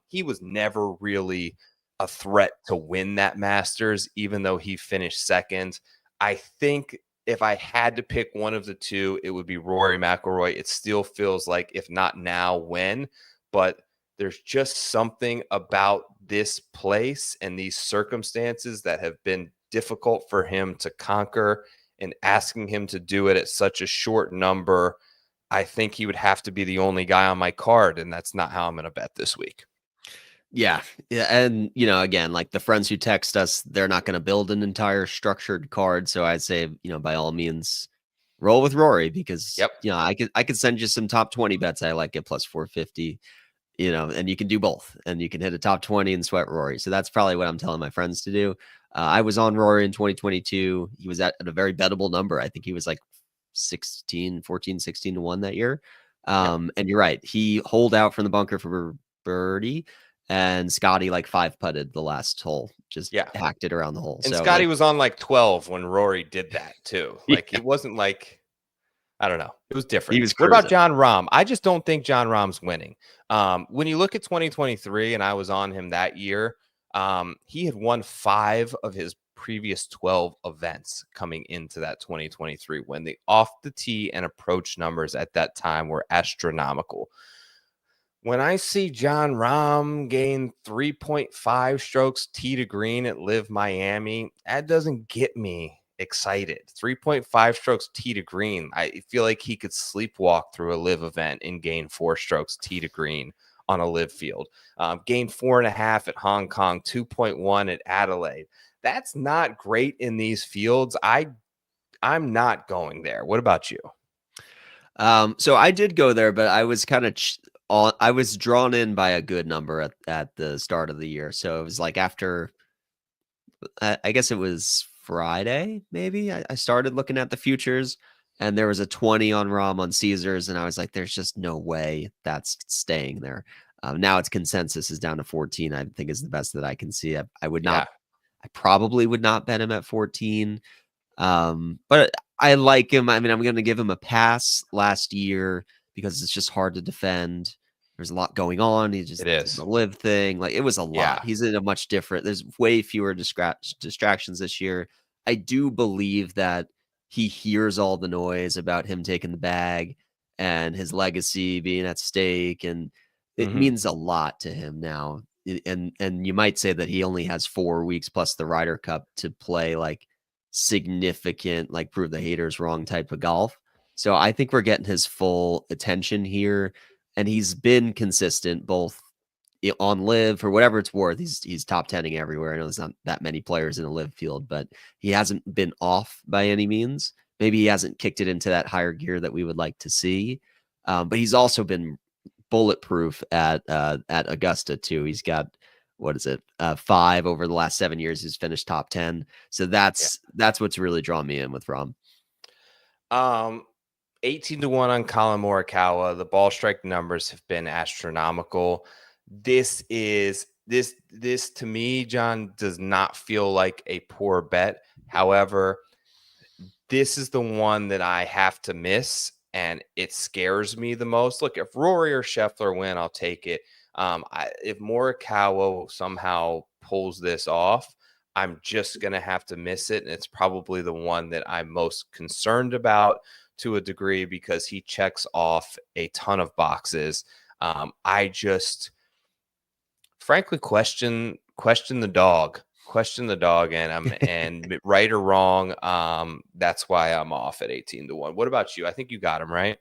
He was never really a threat to win that Masters, even though he finished second. I think if I had to pick one of the two, it would be Rory McIlroy. It still feels like, if not now, when? But there's just something about this place and these circumstances that have been difficult for him to conquer, and asking him to do it at such a short number, I think he would have to be the only guy on my card, and that's not how I'm going to bet this week. Yeah. Yeah. And, you know, again, like the friends who text us, they're not going to build an entire structured card. So I'd say, you know, by all means, roll with Rory because, Yep. you know, I could send you some top 20 bets I like at plus 450, you know, and you can do both and you can hit a top 20 and sweat Rory. So that's probably what I'm telling my friends to do. I was on Rory in 2022. He was at a very bettable number. I think he was like 16 to 1 that year. Yep. And you're right. He holed out from the bunker for birdie. And Scotty like 5-putted the last hole, just hacked it around the hole. And so Scotty like, was on like 12 when Rory did that too. Like yeah, it wasn't like, I don't know. It was different. he was What about cruising. John Rahm? I just don't think John Rahm's winning. When you look at 2023, and I was on him that year, he had won 5 of his previous 12 events coming into that 2023 when the off the tee and approach numbers at that time were astronomical. When I see John Rahm gain 3.5 strokes tee to green at Live Miami, that doesn't get me excited. 3.5 strokes tee to green. I feel like he could sleepwalk through a Live event and gain 4 strokes tee to green on a Live field. Gained 4.5 at Hong Kong, 2.1 at Adelaide. That's not great in these fields. I'm not going there. What about you? So I did go there, but I was kind of I was drawn in by a good number at the start of the year. So it was like after, I guess it was Friday, maybe I started looking at the futures and there was a 20 on Rahm on Caesars. And I was like, there's just no way that's staying there. Now it's consensus is down to 14. I think is the best that I can see. I would not, I probably would not bet him at 14. But I like him. I mean, I'm going to give him a pass last year because it's just hard to defend. There's a lot going on. He just It is the Live thing. Like it was a lot. Yeah. He's in a much different. There's way fewer distractions this year. I do believe that he hears all the noise about him taking the bag and his legacy being at stake, and it means a lot to him now. And you might say that he only has 4 weeks plus the Ryder Cup to play like significant, like prove the haters wrong type of golf. So I think we're getting his full attention here. And he's been consistent both on Live for whatever it's worth. He's top 10ing everywhere. I know there's not that many players in the Live field, but he hasn't been off by any means. Maybe he hasn't kicked it into that higher gear that we would like to see. But he's also been bulletproof at Augusta too. He's got, what is it? 5 over the last 7 years. He's finished top 10. So that's what's really drawn me in with Rahm. 18 to 1 on Colin Morikawa. The ball strike numbers have been astronomical. This to me, John, does not feel like a poor bet. However, this is the one that I have to miss, and it scares me the most. Look, if Rory or Scheffler win, I'll take it. If Morikawa somehow pulls this off, I'm just going to have to miss it. And it's probably the one that I'm most concerned about to a degree because he checks off a ton of boxes. I just frankly question the dog. And right or wrong, that's why I'm off at 18 to 1. What about you? I think you got him right.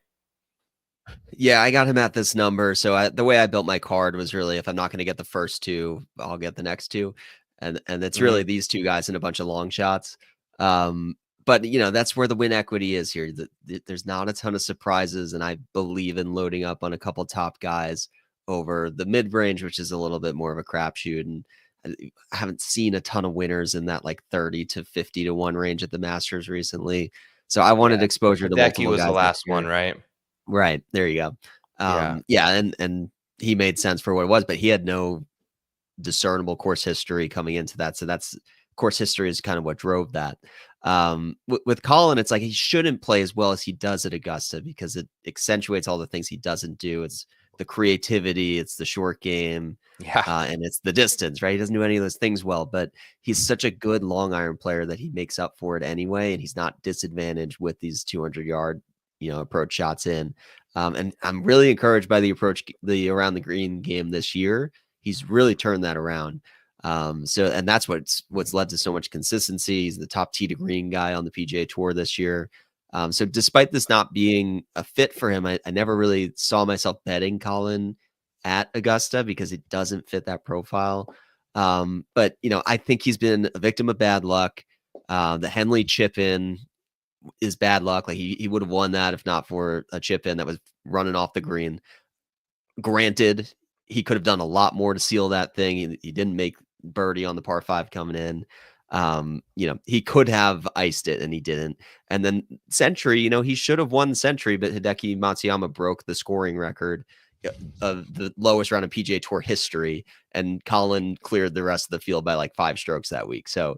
Yeah, I got him at this number. So the way I built my card was really, if I'm not going to get the first 2, I'll get the next 2. And it's really these 2 guys and a bunch of long shots. But, you know, that's where the win equity is here. There's not a ton of surprises, and I believe in loading up on a couple top guys over the mid-range, which is a little bit more of a crapshoot. And I haven't seen a ton of winners in that like 30 to 50 to 1 range at the Masters recently. So I wanted exposure to multiple guys. Was the last one, right? Right. There you go. And he made sense for what it was, but he had no discernible course history coming into that. So that's course history is kind of what drove that. With Colin, it's like he shouldn't play as well as he does at Augusta because it accentuates all the things he doesn't do. It's the creativity, it's the short game, and it's the distance, right? He doesn't do any of those things well, but he's such a good long iron player that he makes up for it anyway, and he's not disadvantaged with these 200-yard, approach shots in. And I'm really encouraged by the approach, the around the green game this year. He's really turned that around. And that's what's led to so much consistency. He's the top tee to green guy on the PGA Tour this year. So despite this not being a fit for him, I never really saw myself betting Colin at Augusta because it doesn't fit that profile. But I think he's been a victim of bad luck. The Henley chip in is bad luck. Like he would have won that if not for a chip in that was running off the green. Granted, he could have done a lot more to seal that thing. He didn't make birdie on the par 5 coming in. He could have iced it and he didn't. And then Century, he should have won Century, but Hideki Matsuyama broke the scoring record of the lowest round of PGA Tour history, and Colin cleared the rest of the field by like 5 strokes that week. So,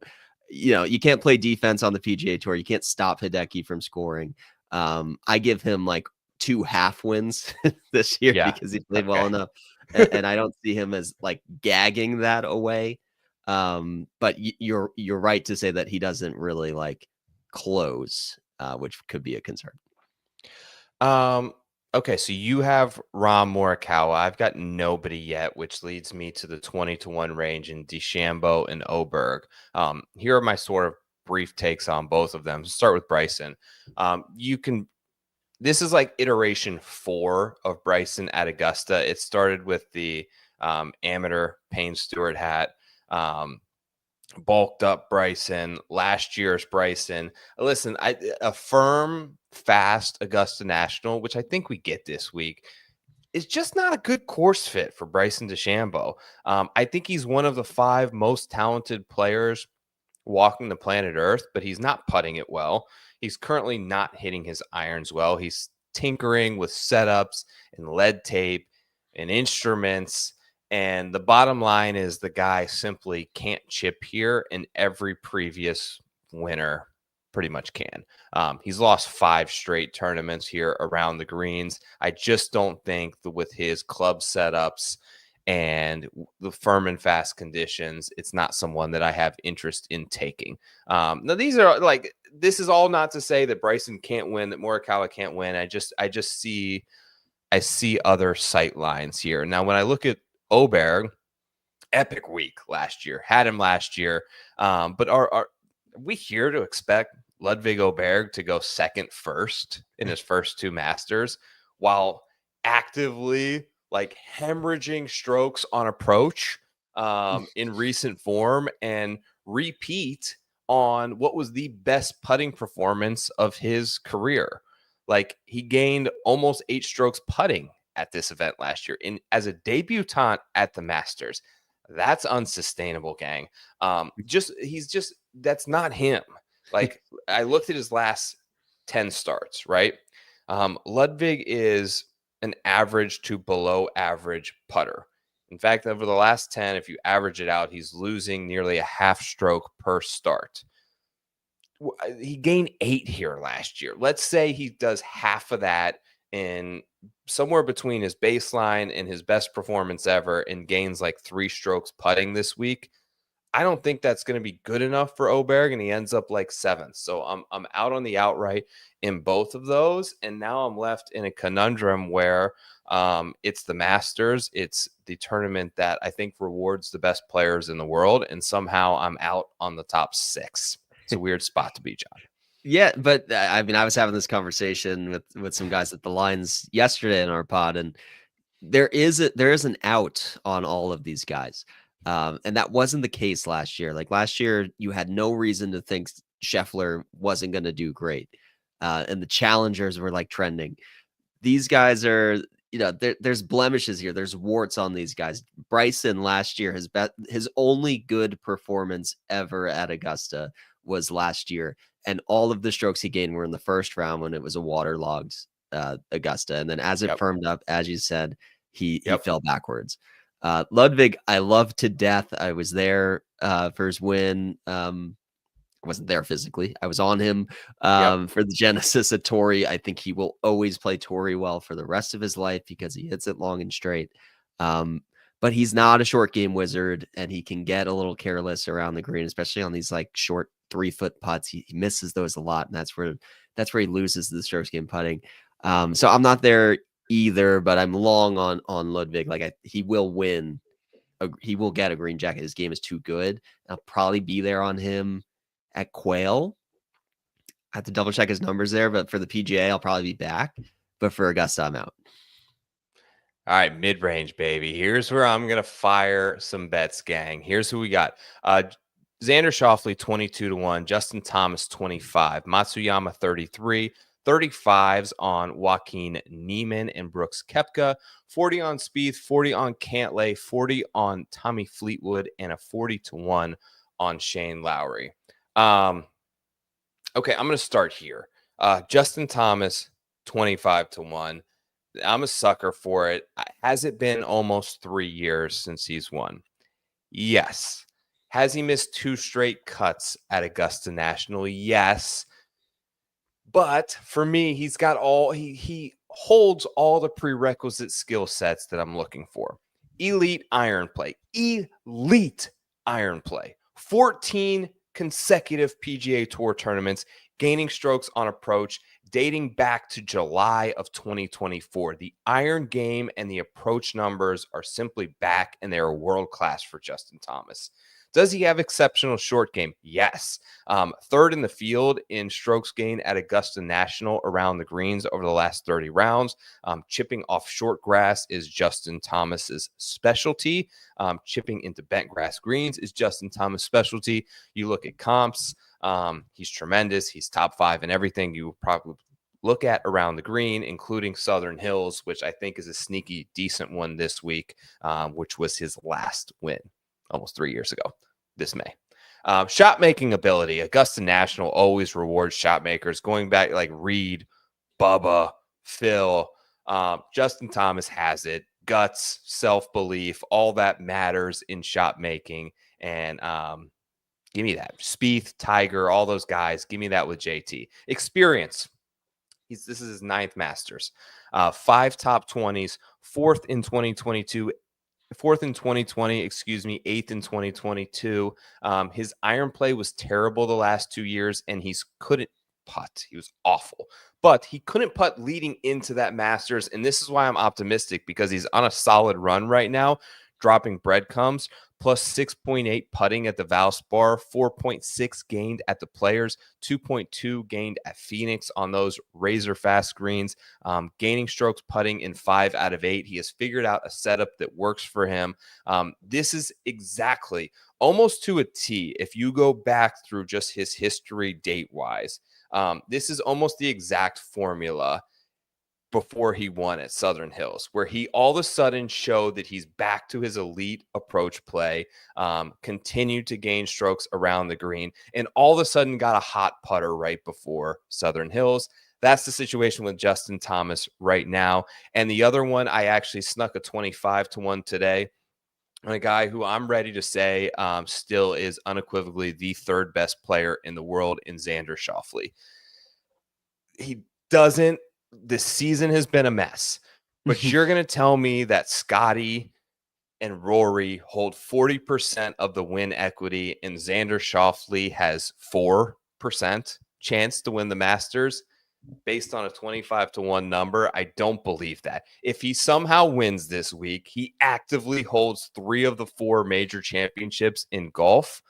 you can't play defense on the PGA Tour. You can't stop Hideki from scoring. I give him like 2 half wins this year because he played well enough. And I don't see him as like gagging that away. But you're right to say that he doesn't really like close, which could be a concern. Okay, so you have Rom Morikawa. I've got nobody yet, which leads me to the 20-1 range in DeChambeau and Oberg. Here are my sort of brief takes on both of them. Start with Bryson. This is like iteration 4 of Bryson at Augusta. It started with the amateur Payne Stewart hat. Bulked up Bryson, last year's Bryson. Listen, a firm, fast Augusta National, which I think we get this week, is just not a good course fit for Bryson DeChambeau. I think he's one of the 5 most talented players walking the planet Earth, but he's not putting it well. He's currently not hitting his irons well. He's tinkering with setups and lead tape and instruments. And the bottom line is the guy simply can't chip here, and every previous winner pretty much can. He's lost 5 straight tournaments here around the greens. I just don't think that with his club setups and the firm and fast conditions, it's not someone that I have interest in taking. Now, this is all not to say that Bryson can't win, that Morikawa can't win. I see other sight lines here. Now, when I look at Oberg, epic week last year, had him last year. But are we here to expect Ludwig Oberg to go first in his first 2 Masters while actively like hemorrhaging strokes on approach in recent form and repeat on what was the best putting performance of his career? Like, he gained almost 8 strokes putting at this event last year. And as a debutant at the Masters, that's unsustainable, gang. That's not him. Like, I looked at his last 10 starts, right? Ludwig is an average to below average putter. In fact, over the last 10, if you average it out, he's losing nearly a half stroke per start. He gained 8 here last year. Let's say he does half of that in somewhere between his baseline and his best performance ever and gains like 3 strokes putting this week. I don't think that's going to be good enough for Oberg, and he ends up like 7th. So I'm out on the outright in both of those, and now I'm left in a conundrum where it's the Masters. It's the tournament that I think rewards the best players in the world, and somehow I'm out on the top 6. It's a weird spot to be, John. Yeah, but I mean, I was having this conversation with some guys at the lines yesterday in our pod, and there is an out on all of these guys. And that wasn't the case last year. Like last year, you had no reason to think Scheffler wasn't going to do great. And the challengers were like trending. These guys are, there's blemishes here. There's warts on these guys. Bryson last year, his only good performance ever at Augusta was last year. And all of the strokes he gained were in the first round when it was a waterlogged Augusta. And then as it firmed up, as you said, he fell backwards. Ludwig, I love to death. I was there for his win. I wasn't there physically. I was on him for the Genesis at Torrey. I think he will always play Torrey well for the rest of his life because he hits it long and straight. But he's not a short game wizard, and he can get a little careless around the green, especially on these like short 3-foot putts. He misses those a lot, and that's where he loses the strokes game putting. So I'm not there either, but I'm long on Ludwig. Like he will win. He will get a green jacket. His game is too good. I'll probably be there on him at Quail. I have to double check his numbers there, but for the PGA, I'll probably be back. But for Augusta, I'm out. All right, mid-range, baby. Here's where I'm going to fire some bets, gang. Here's who we got. Xander Schauffele, 22-1. Justin Thomas, 25. Matsuyama, 33. 35s on Joaquin Niemann and Brooks Koepka. 40 on Spieth, 40 on Cantlay, 40 on Tommy Fleetwood, and a 40-1 on Shane Lowry. Okay, I'm going to start here. Justin Thomas, 25-1. I'm a sucker for it. Has it been almost 3 years since he's won? Yes. Has he missed 2 straight cuts at Augusta National? Yes. But for me, he's got he holds all the prerequisite skill sets that I'm looking for. Elite iron play. Elite iron play. 14 consecutive PGA Tour tournaments, gaining strokes on approach, dating back to July of 2024. The iron game and the approach numbers are simply back, and they are world-class for Justin Thomas. Does he have exceptional short game? Yes. Third in the field in strokes gained at Augusta National around the greens over the last 30 rounds. Chipping off short grass is Justin Thomas's specialty. Chipping into bent grass greens is Justin Thomas' specialty. You look at comps, he's tremendous. He's top 5 in everything you probably look at around the green, including Southern Hills, which I think is a sneaky decent one this week, which was his last win almost 3 years ago this May. Shot making ability. Augusta National always rewards shot makers. Going back like Reed, Bubba, Phil, Justin Thomas has it. Guts, self-belief, all that matters in shot making. And give me that. Spieth, Tiger, all those guys. Give me that with JT. Experience. This is his 9th Masters. 5 top 20s, 4th in 2022, 4th in 2020, 8th in 2022. His iron play was terrible the last 2 years, and he couldn't putt. He was awful, but he couldn't putt leading into that Masters. And this is why I'm optimistic, because he's on a solid run right now, dropping breadcrumbs. Plus 6.8 putting at the Valspar, 4.6 gained at the Players, 2.2 gained at Phoenix on those razor fast greens, gaining strokes putting in 5 out of 8. He has figured out a setup that works for him. This is exactly, almost to a T, if you go back through just his history date-wise, this is almost the exact formula before he won at Southern Hills, where he all of a sudden showed that he's back to his elite approach play, continued to gain strokes around the green, and all of a sudden got a hot putter right before Southern Hills. That's the situation with Justin Thomas right now. And the other one, I actually snuck a 25-1 today on a guy who I'm ready to say still is unequivocally the 3rd best player in the world in Xander Schauffele. This season has been a mess, but you're going to tell me that Scotty and Rory hold 40% of the win equity and Xander Schauffele has 4% chance to win the Masters based on a 25-1 number? I don't believe that. If he somehow wins this week, he actively holds 3 of the 4 major championships in golf.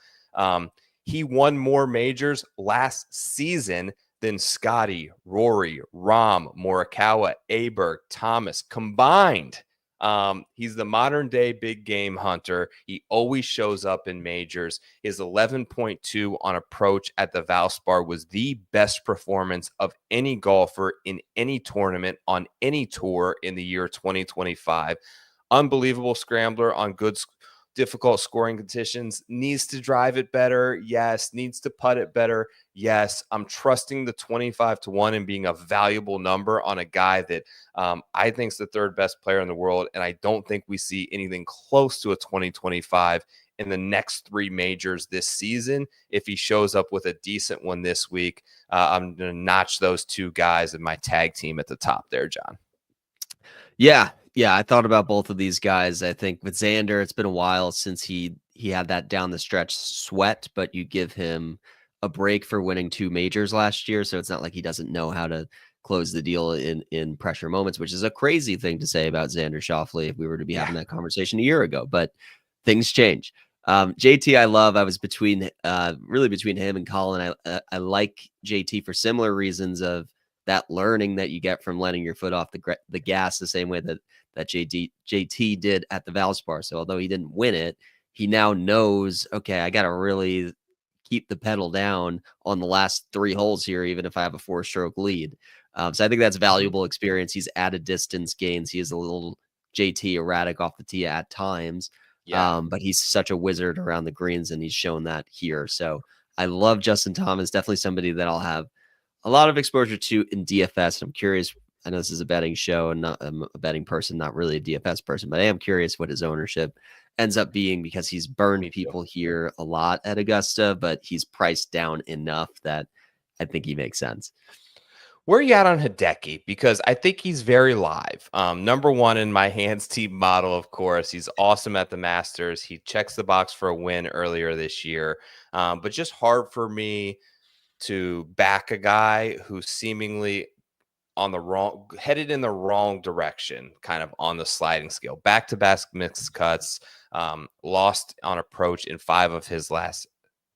He won more majors last season than Scotty, Rory, Rahm, Morikawa, Aberg, Thomas combined. He's the modern day big game hunter. He always shows up in majors. His 11.2 on approach at the Valspar was the best performance of any golfer in any tournament on any tour in the year 2025. Unbelievable scrambler on difficult scoring conditions. Needs to drive it better. Yes. Needs to putt it better. Yes. I'm trusting the 25-1 and being a valuable number on a guy that I think is the 3rd best player in the world. And I don't think we see anything close to a 2025 in the next 3 majors this season. If he shows up with a decent one this week, I'm going to notch those 2 guys in my tag team at the top there, John. Yeah, I thought about both of these guys. I think with Xander, it's been a while since he had that down the stretch sweat, but you give him a break for winning 2 majors last year, so it's not like he doesn't know how to close the deal in pressure moments, which is a crazy thing to say about Xander Schauffele if we were to be having that conversation a year ago, but things change. JT, I love. I was really between him and Colin. I like JT for similar reasons of that learning that you get from letting your foot off the gas, the same way that that JT did at the Valspar. So although he didn't win it, he now knows, okay, I got to really keep the pedal down on the last 3 holes here, even if I have a 4-stroke lead. So I think that's valuable experience. He's added distance gains. He is a little JT erratic off the tee at times. Yeah. But he's such a wizard around the greens, and he's shown that here. So I love Justin Thomas. Definitely somebody that I'll have a lot of exposure to in DFS. I'm curious. I know this is a betting show and I'm a betting person, not really a DFS person, but I am curious what his ownership ends up being, because he's burned people here a lot at Augusta, but he's priced down enough that I think he makes sense. Where are you at on Hideki? Because I think he's very live. Number one in my hands team model, of course. He's awesome at the Masters. He checks the box for a win earlier this year. But just hard for me to back a guy who's seemingly headed in the wrong direction, kind of on the sliding scale. Back-to-back mixed cuts, lost on approach in 5 of his last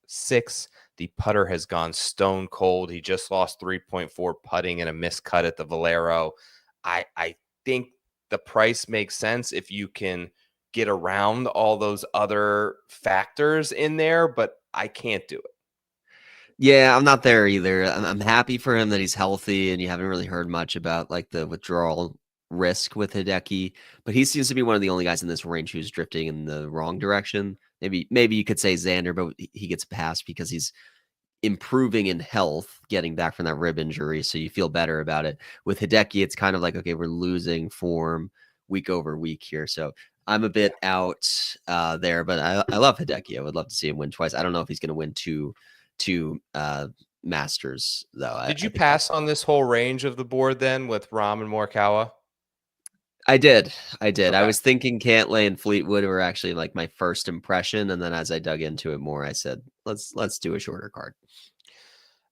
6. The putter has gone stone cold. He just lost 3.4 putting in a missed cut at the Valero. I think the price makes sense if you can get around all those other factors in there, but I can't do it. Yeah, I'm not there either. I'm happy for him that he's healthy, and you haven't really heard much about like the withdrawal risk with Hideki, but he seems to be one of the only guys in this range who's drifting in the wrong direction. Maybe you could say Xander, but he gets passed because he's improving in health, getting back from that rib injury, so you feel better about it. With Hideki, it's kind of like, okay, we're losing form week over week here, so I'm a bit out there, but I love Hideki. I would love to see him win twice. I don't know if he's going to win two Masters though. Did you pass on this whole range of the board then with Rahm and Morikawa? I did. Okay. I was thinking Cantlay and Fleetwood were actually like my first impression, and then as I dug into it more, I said, let's do a shorter card.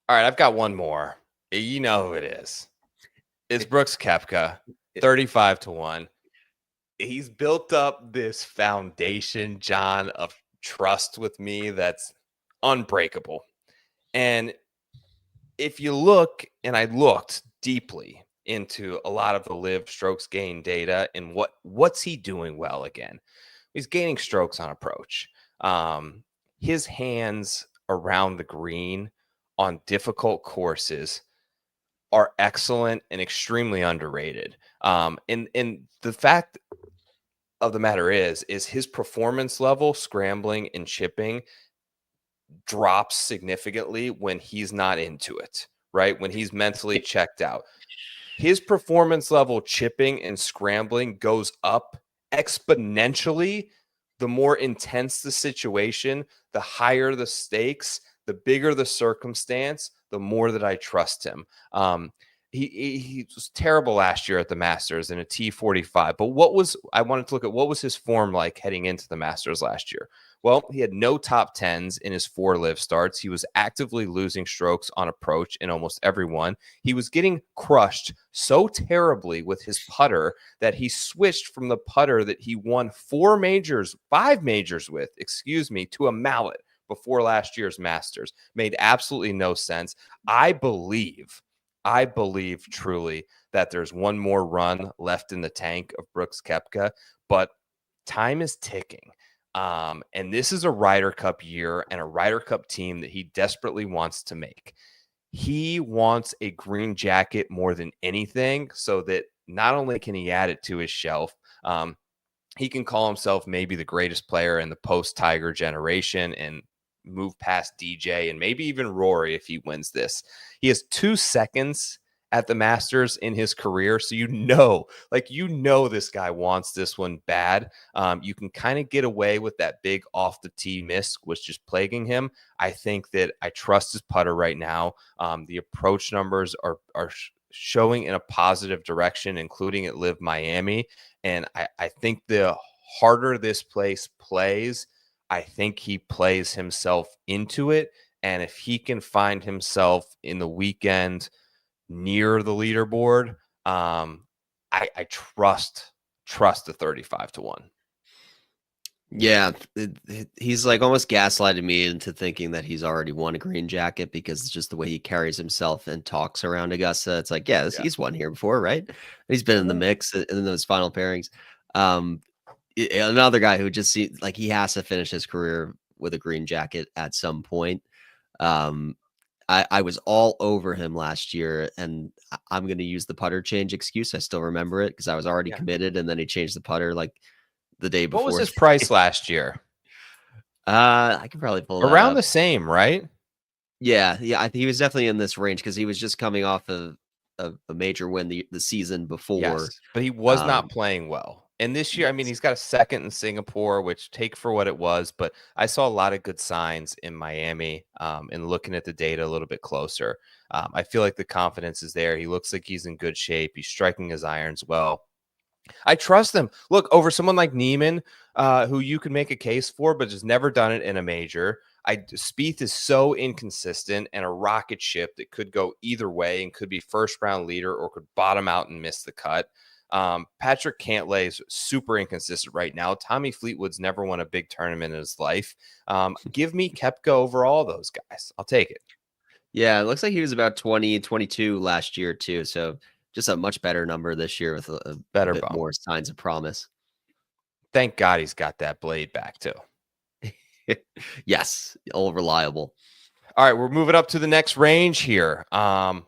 All right, I've got one more. You know who it is. It's Brooks Koepka, 35-1. He's built up this foundation, John, of trust with me that's unbreakable. And if you look, and I looked deeply into a lot of the live strokes gain data and what's he doing well again? He's gaining strokes on approach. His hands around the green on difficult courses are excellent and extremely underrated. And the fact of the matter is his performance level, scrambling and chipping, drops significantly when he's not into it, right? When he's mentally checked out. His performance level, chipping and scrambling, goes up exponentially the more intense the situation, the higher the stakes, the bigger the circumstance, the more that I trust him. He was terrible last year at the Masters in a T45. But I wanted to look at what was his form like heading into the Masters last year. Well, he had no top 10s in his 4 live starts. He was actively losing strokes on approach in almost every one. He was getting crushed so terribly with his putter that he switched from the putter that he won 5 majors with, to a mallet before last year's Masters. Made absolutely no sense. I believe truly that there's one more run left in the tank of Brooks Koepka, but time is ticking. And this is a Ryder Cup year and a Ryder Cup team that he desperately wants to make. He wants a green jacket more than anything, so that not only can he add it to his shelf, he can call himself maybe the greatest player in the post-Tiger generation and move past DJ and maybe even Rory if he wins this. He has 2 seconds at the Masters in his career. So this guy wants this one bad. You can kind of get away with that big off the tee miss, which is plaguing him. I think that I trust his putter right now. The approach numbers are showing in a positive direction, including at Live Miami. And I think the harder this place plays, I think he plays himself into it. And if he can find himself in the weekend near the leaderboard, I trust the 35-1. Yeah, he's like almost gaslighted me into thinking that he's already won a green jacket because it's just the way he carries himself and talks around Augusta. It's like, yeah, Yeah. he's won here before, right? He's been in the Mhm. mix in those final pairings. Um, Another guy who just seems like he has to finish his career with a green jacket at some point. Um, I was all over him last year, and I'm going to use the putter change excuse. I still remember it because I was already Yeah. committed, and then he changed the putter like the day What was before. his price last year? I can probably pull that Around up. the same, right? Yeah, I think he was definitely in this range because he was just coming off of a major win the season before. Yes, but he was not Um, playing well. And this year, I mean, yes. he's got a second in Singapore, which take for what it was, but I saw a lot of good signs in Miami, and looking at the data a little bit closer. I feel like the confidence is there. He looks like he's in good shape. He's striking his irons well. I trust him. Look, over someone like Neiman, who you can make a case for, but has never done it in a major. Spieth is so inconsistent and a rocket ship that could go either way and could be first round leader or could bottom out and miss the cut. Patrick Cantlay is super inconsistent right now. Tommy Fleetwood's never won a big tournament in his life. Give me Koepka over all those guys. I'll take it. Yeah, it looks like he was about 20, 22 last year too. So just a much better number this year with a Better bit bump. more signs of promise. Thank God he's got that blade back too. Yes, all reliable. All right, we're moving up to the next range here. Hovland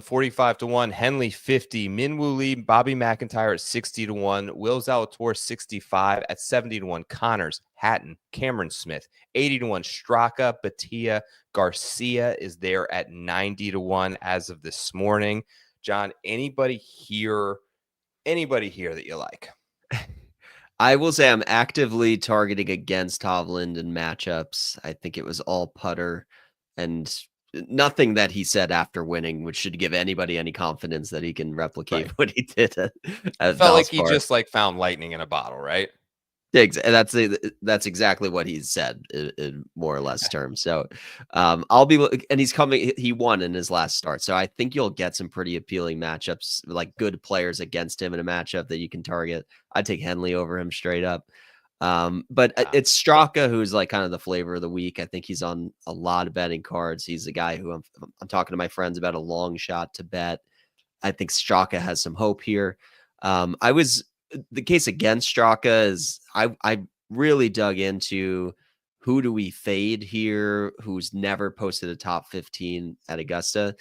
45-1, Henley 50, Minwoo Lee, Bobby McIntyre at 60-1, Will Zalatoris 65 at 70-1, Connors, Hatton, Cameron Smith 80-1, Straka, Batia, Garcia is there at 90-1 as of this morning. John, anybody here that you like? I will say I'm actively targeting against Hovland in matchups. I think it was all putter and nothing that he said after winning, which should give anybody any confidence that he can replicate Right. what he did at Felt like he Valspar. just like found lightning in a bottle, right? That's exactly what he said in more or less terms. So I'll be and he's coming. He won in his last start, so I think you'll get some pretty appealing matchups, like good players against him in a matchup that you can target. I'd take Henley over him straight up. But Yeah. it's Straka who's like kind of the flavor of the week. I think he's on a lot of betting cards. He's a guy who I'm talking to my friends about a long shot to bet. I think Straka has some hope here. I was the case against Straka is I really dug into who do we fade here, who's never posted a top 15 at Augusta.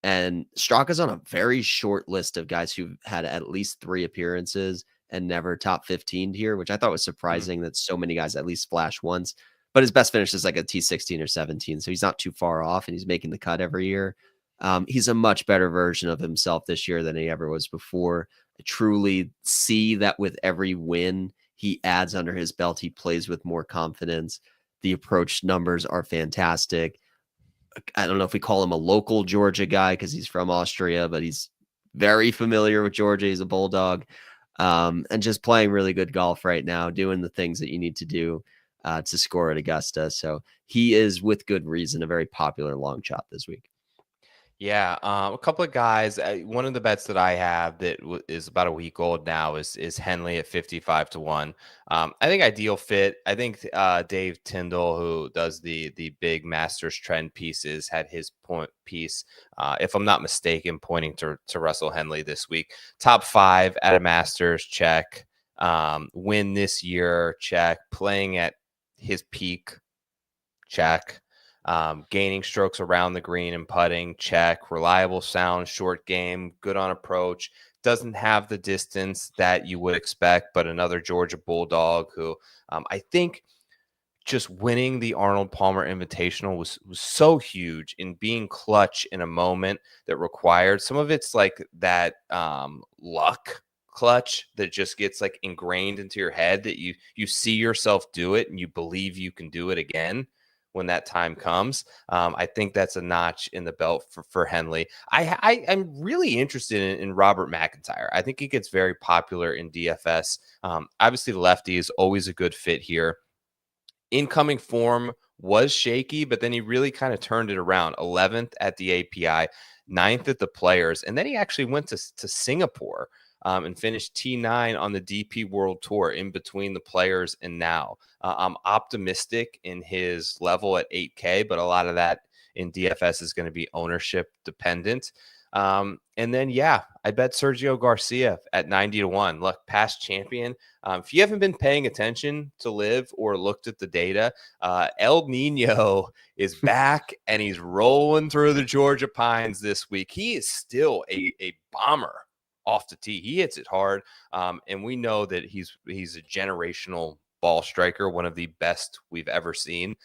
And Straka's on a very short list of guys who've had at least 3 appearances and never top 15 here, which I thought was surprising that so many guys at least flash once. But his best finish is like a T16 or 17. So he's not too far off and he's making the cut every year. He's a much better version of himself this year than he ever was before. I truly see that with every win he adds under his belt, he plays with more confidence. The approach numbers are fantastic. I don't know if we call him a local Georgia guy because he's from Austria, but he's very familiar with Georgia. He's a bulldog, and just playing really good golf right now, doing the things that you need to do to score at Augusta. So he is, with good reason, a very popular long shot this week. Yeah, a couple of guys. One of the bets that I have that is about a week old now is Henley at 55-1. I think ideal fit. I think Dave Tyndall, who does the big Masters trend pieces, had his point piece, if I'm not mistaken, pointing to Russell Henley this week. Top 5 at a Masters, check. Win this year, check. Playing at his peak, check. Gaining strokes around the green and putting, check. Reliable, sound, short game, good on approach. Doesn't have the distance that you would expect, but another Georgia Bulldog who I think just winning the Arnold Palmer Invitational was so huge in being clutch in a moment that required some of it's like that luck clutch that just gets like ingrained into your head that you see yourself do it and you believe you can do it again when that time comes. I think that's a notch in the belt for Henley. I'm really interested in Robert McIntyre. I think he gets very popular in DFS. Obviously, the lefty is always a good fit here. Incoming form was shaky, but then he really kind of turned it around. 11th at the API, 9th at the Players, and then he actually went to Singapore. and finished T9 on the DP World Tour in between the Players and now. I'm optimistic in his level at 8K, but a lot of that in DFS is going to be ownership dependent. And then, yeah, I bet Sergio Garcia at 90-1. Look, past champion. If you haven't been paying attention to Live or looked at the data, El Nino is back and he's rolling through the Georgia Pines this week. He is still a bomber off the tee. He hits it hard. And we know that he's a generational ball striker, one of the best we've ever seen.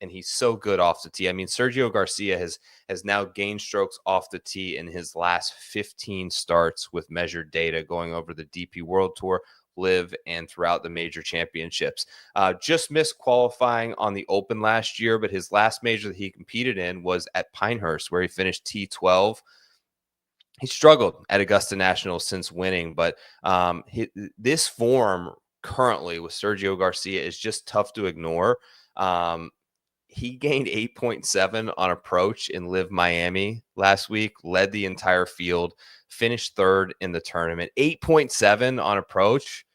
And he's so good off the tee. I mean, Sergio Garcia has now gained strokes off the tee in his last 15 starts with measured data going over the DP World Tour, Live, and throughout the major championships. Just missed qualifying on the Open last year, but his last major that he competed in was at Pinehurst, where he finished T12. He struggled at Augusta National since winning, but this form currently with Sergio Garcia is just tough to ignore. He gained 8.7 on approach in Live Miami last week, led the entire field, finished third in the tournament. 8.7 on approach.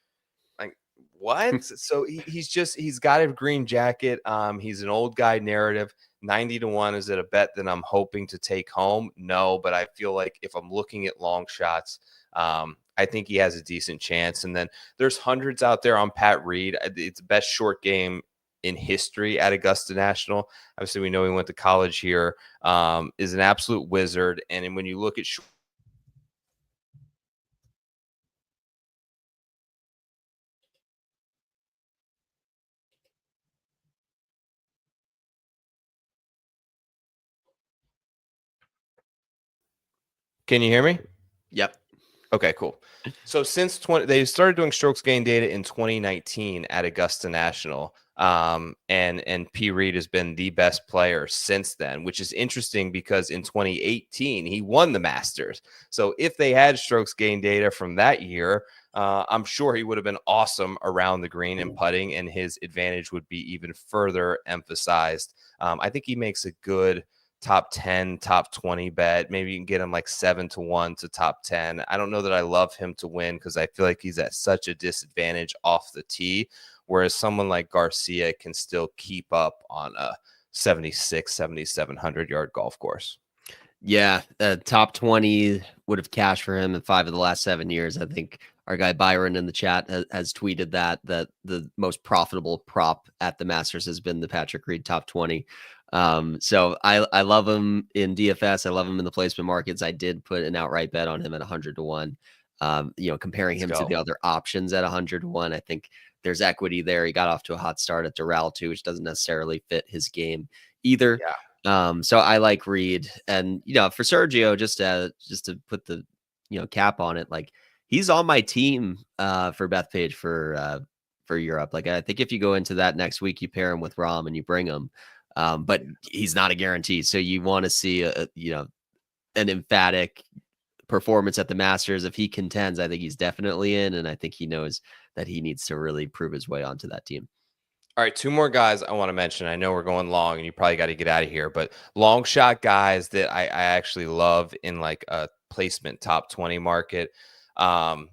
Like, what? So he's got a green jacket. He's an old guy narrative. 90-1. Is it a bet that I'm hoping to take home? No, but I feel like if I'm looking at long shots, I think he has a decent chance. And then there's hundreds out there on Pat Reed. It's the best short game in history at Augusta National. Obviously, we know he went to college here, is an absolute wizard. And when you look at Can you hear me? Yep. Okay, cool. So since they started doing strokes gain data in 2019 at Augusta National, and P. Reed has been the best player since then, which is interesting because in 2018 he won the Masters. So if they had strokes gain data from that year, I'm sure he would have been awesome around the green and putting, and his advantage would be even further emphasized. I think he makes a good top 10, top 20 bet. Maybe you can get him like 7-1 to top 10. I don't know that I love him to win because I feel like he's at such a disadvantage off the tee, whereas someone like Garcia can still keep up on a 7,700 yard golf course. Yeah, top 20 would have cashed for him in 5 of the last 7 years. I think our guy Byron in the chat has tweeted that the most profitable prop at the Masters has been the Patrick Reed top 20. So I love him in DFS. I love him in the placement markets. I did put an outright bet on him at 100-1. Comparing him to the other options at 100-1, I think there's equity there. He got off to a hot start at Doral too, which doesn't necessarily fit his game either. Yeah. So I like Reed, and for Sergio, just to put the cap on it, like he's on my team for Bethpage for Europe. Like I think if you go into that next week, you pair him with Rahm and you bring him. But he's not a guarantee. So you want to see an emphatic performance at the Masters. If he contends, I think he's definitely in, and I think he knows that he needs to really prove his way onto that team. All right, 2 more guys I want to mention. I know we're going long and you probably got to get out of here, but long shot guys that I actually love in like a placement top 20 market. Plus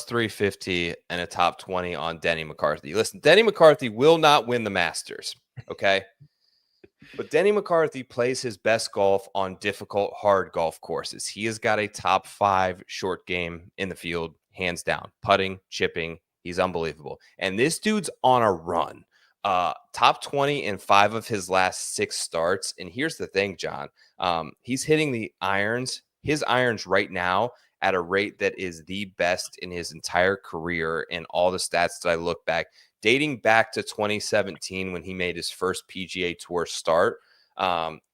350 and a top 20 on Denny McCarthy. Listen, Denny McCarthy will not win the Masters, okay? But Denny McCarthy plays his best golf on difficult, hard golf courses. He has got a top 5 short game in the field, hands down. Putting, chipping, he's unbelievable. And this dude's on a run. Top 20 in 5 of his last 6 starts. And here's the thing, John. He's hitting the irons. His irons right now at a rate that is the best in his entire career in all the stats that I look back, dating back to 2017 when he made his first PGA Tour start.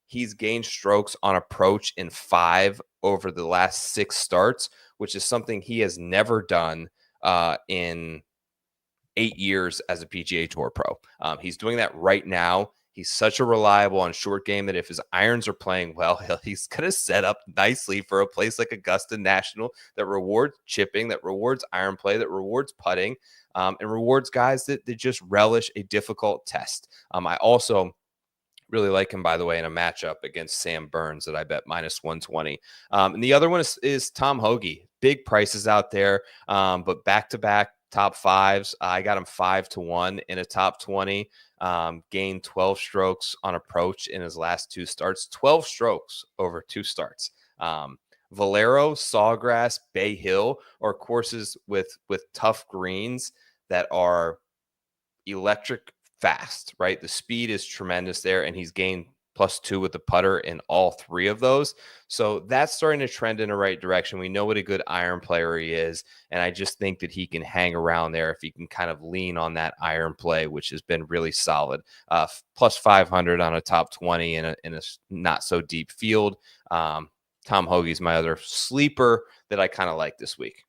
He's gained strokes on approach in 5 over the last 6 starts, which is something he has never done in 8 years as a PGA Tour pro. He's doing that right now. He's such a reliable on short game that if his irons are playing well, he's going to set up nicely for a place like Augusta National that rewards chipping, that rewards iron play, that rewards putting, and rewards guys that just relish a difficult test. I also Really like him, by the way, in a matchup against Sam Burns that I bet -120. And the other one is Tom Hoagie. Big prices out there, but back-to-back top fives. I got him 5-1 in a top 20. Gained 12 strokes on approach in his last 2 starts. 12 strokes over 2 starts. Valero, Sawgrass, Bay Hill are courses with tough greens that are electric fast, right? The speed is tremendous there, and he's gained +2 with the putter in all 3 of those. So that's starting to trend in the right direction. We know what a good iron player he is, and I just think that he can hang around there if he can kind of lean on that iron play, which has been really solid. +500 on a top 20 in a not so deep field. Tom Hoagie's my other sleeper that I kind of like this week.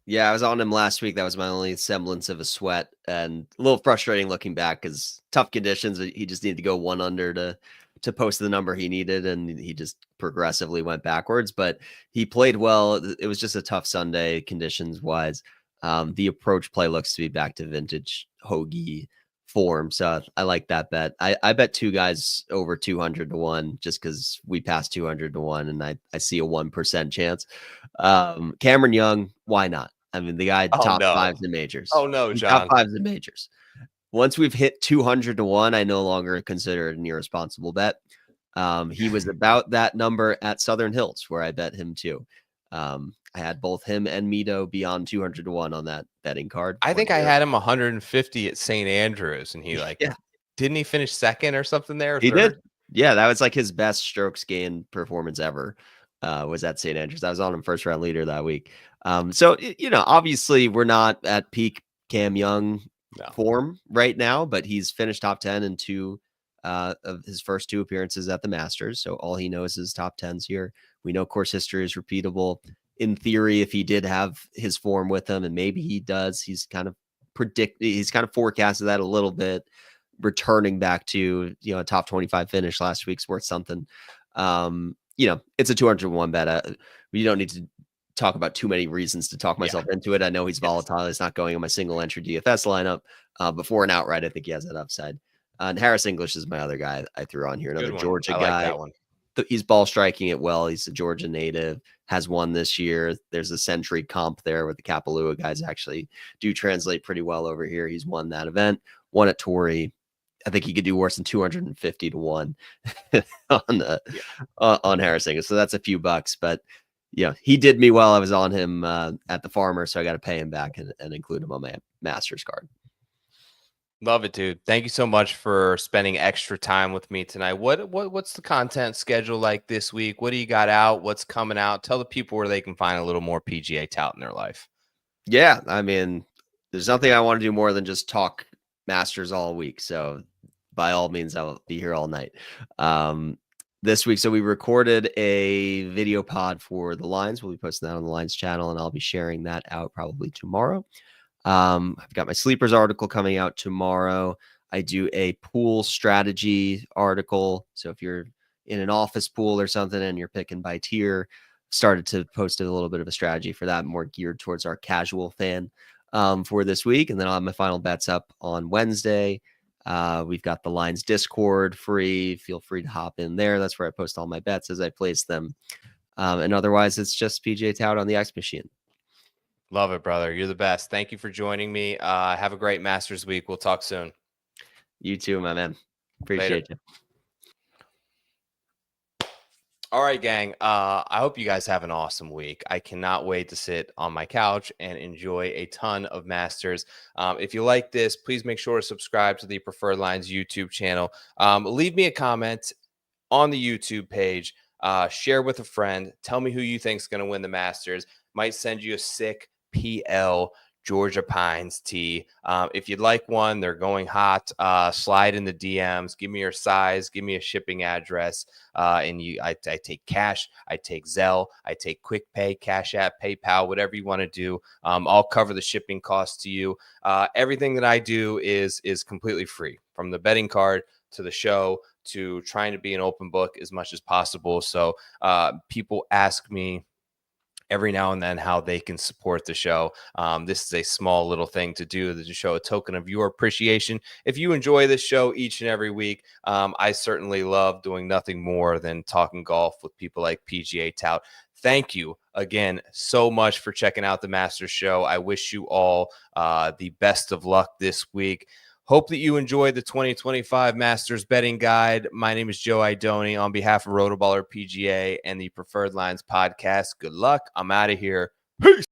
Yeah, I was on him last week. That was my only semblance of a sweat, and a little frustrating looking back because tough conditions. He just needed to go 1 under to post the number he needed, and he just progressively went backwards. But he played well. It was just a tough Sunday conditions wise. The approach play looks to be back to vintage Hoagie form, so I like that bet. I bet 2 guys over 200-1 just because we passed 200-1, and I see a 1% chance. Cameron Young, why not? I mean, the guy top 5s in majors. Oh no, Top John. 5s in majors. Once we've hit 200-1, I no longer consider it an irresponsible bet. He was about that number at Southern Hills, where I bet him too. I had both him and Mito beyond 200-1 on that betting card. I think I had him 150 at St. Andrews, and he didn't he finish second or something there? He did. Yeah, that was like his best strokes gain performance ever. Was at St. Andrews. I was on him first round leader that week. So obviously we're not at peak Cam Young form right now, but he's finished top 10 in 2 of his first 2 appearances at the Masters. So all he knows is top 10s here. We know course history is repeatable. In theory, if he did have his form with him, and maybe he does, he's kind of forecasted that a little bit, returning back to a top 25 finish last week's worth something. It's a 201 bet. We don't need to talk about too many reasons to talk myself into it. I know he's volatile. He's not going in my single entry DFS lineup. Before an outright, I think he has that upside. And Harris English is my other guy I threw on here. Another Georgia guy. Like that one. He's ball striking it well. He's a Georgia native, has won this year. There's a Century comp there with the Kapalua guys actually do translate pretty well over here. He's won that event, won at Torrey. I think he could do worse than 250-1 on Harris English. So that's a few bucks, but he did me well. I was on him at the Farmer, so I got to pay him back and include him on my Masters card. Love it, dude. Thank you so much for spending extra time with me tonight. What's the content schedule like this week? What do you got out? What's coming out? Tell the people where they can find a little more PGA tout in their life. Yeah, I mean, there's nothing I want to do more than just talk Masters all week. So by all means, I'll be here all night. This week, so we recorded a video pod for the Lines. We'll be posting that on the Lines channel, and I'll be sharing that out probably tomorrow. I've got my sleepers article coming out tomorrow. I do a pool strategy article. So if you're in an office pool or something and you're picking by tier, started to post a little bit of a strategy for that, more geared towards our casual fan for this week. And then I'll have my final bets up on Wednesday. We've got the Lines Discord free. Feel free to hop in there. That's where I post all my bets as I place them. And otherwise, it's just PGA Tout on the X Machine. Love it, brother. You're the best. Thank you for joining me. Have a great Masters week. We'll talk soon. You too, my man. Appreciate you. All right, gang. I hope you guys have an awesome week. I cannot wait to sit on my couch and enjoy a ton of Masters. If you like this, please make sure to subscribe to the Preferred Lines YouTube channel. Leave me a comment on the YouTube page. Share with a friend. Tell me who you think is going to win the Masters. Might send you a sick PL Georgia Pines tee. If you'd like one, they're going hot. Slide in the DMs. Give me your size. Give me a shipping address. I take cash. I take Zelle. I take Quick Pay, Cash App, PayPal, whatever you want to do. I'll cover the shipping costs to you. Everything that I do is completely free, from the betting card to the show to trying to be an open book as much as possible. So people ask me, every now and then how they can support the show. This is a small little thing to do to show a token of your appreciation. If you enjoy this show each and every week, I certainly love doing nothing more than talking golf with people like PGA Tout. Thank you again so much for checking out the Masters Show. I wish you all the best of luck this week. Hope that you enjoyed the 2025 Masters Betting Guide. My name is Joe Idoni on behalf of Rotoballer PGA and the Preferred Lines podcast. Good luck. I'm out of here. Peace.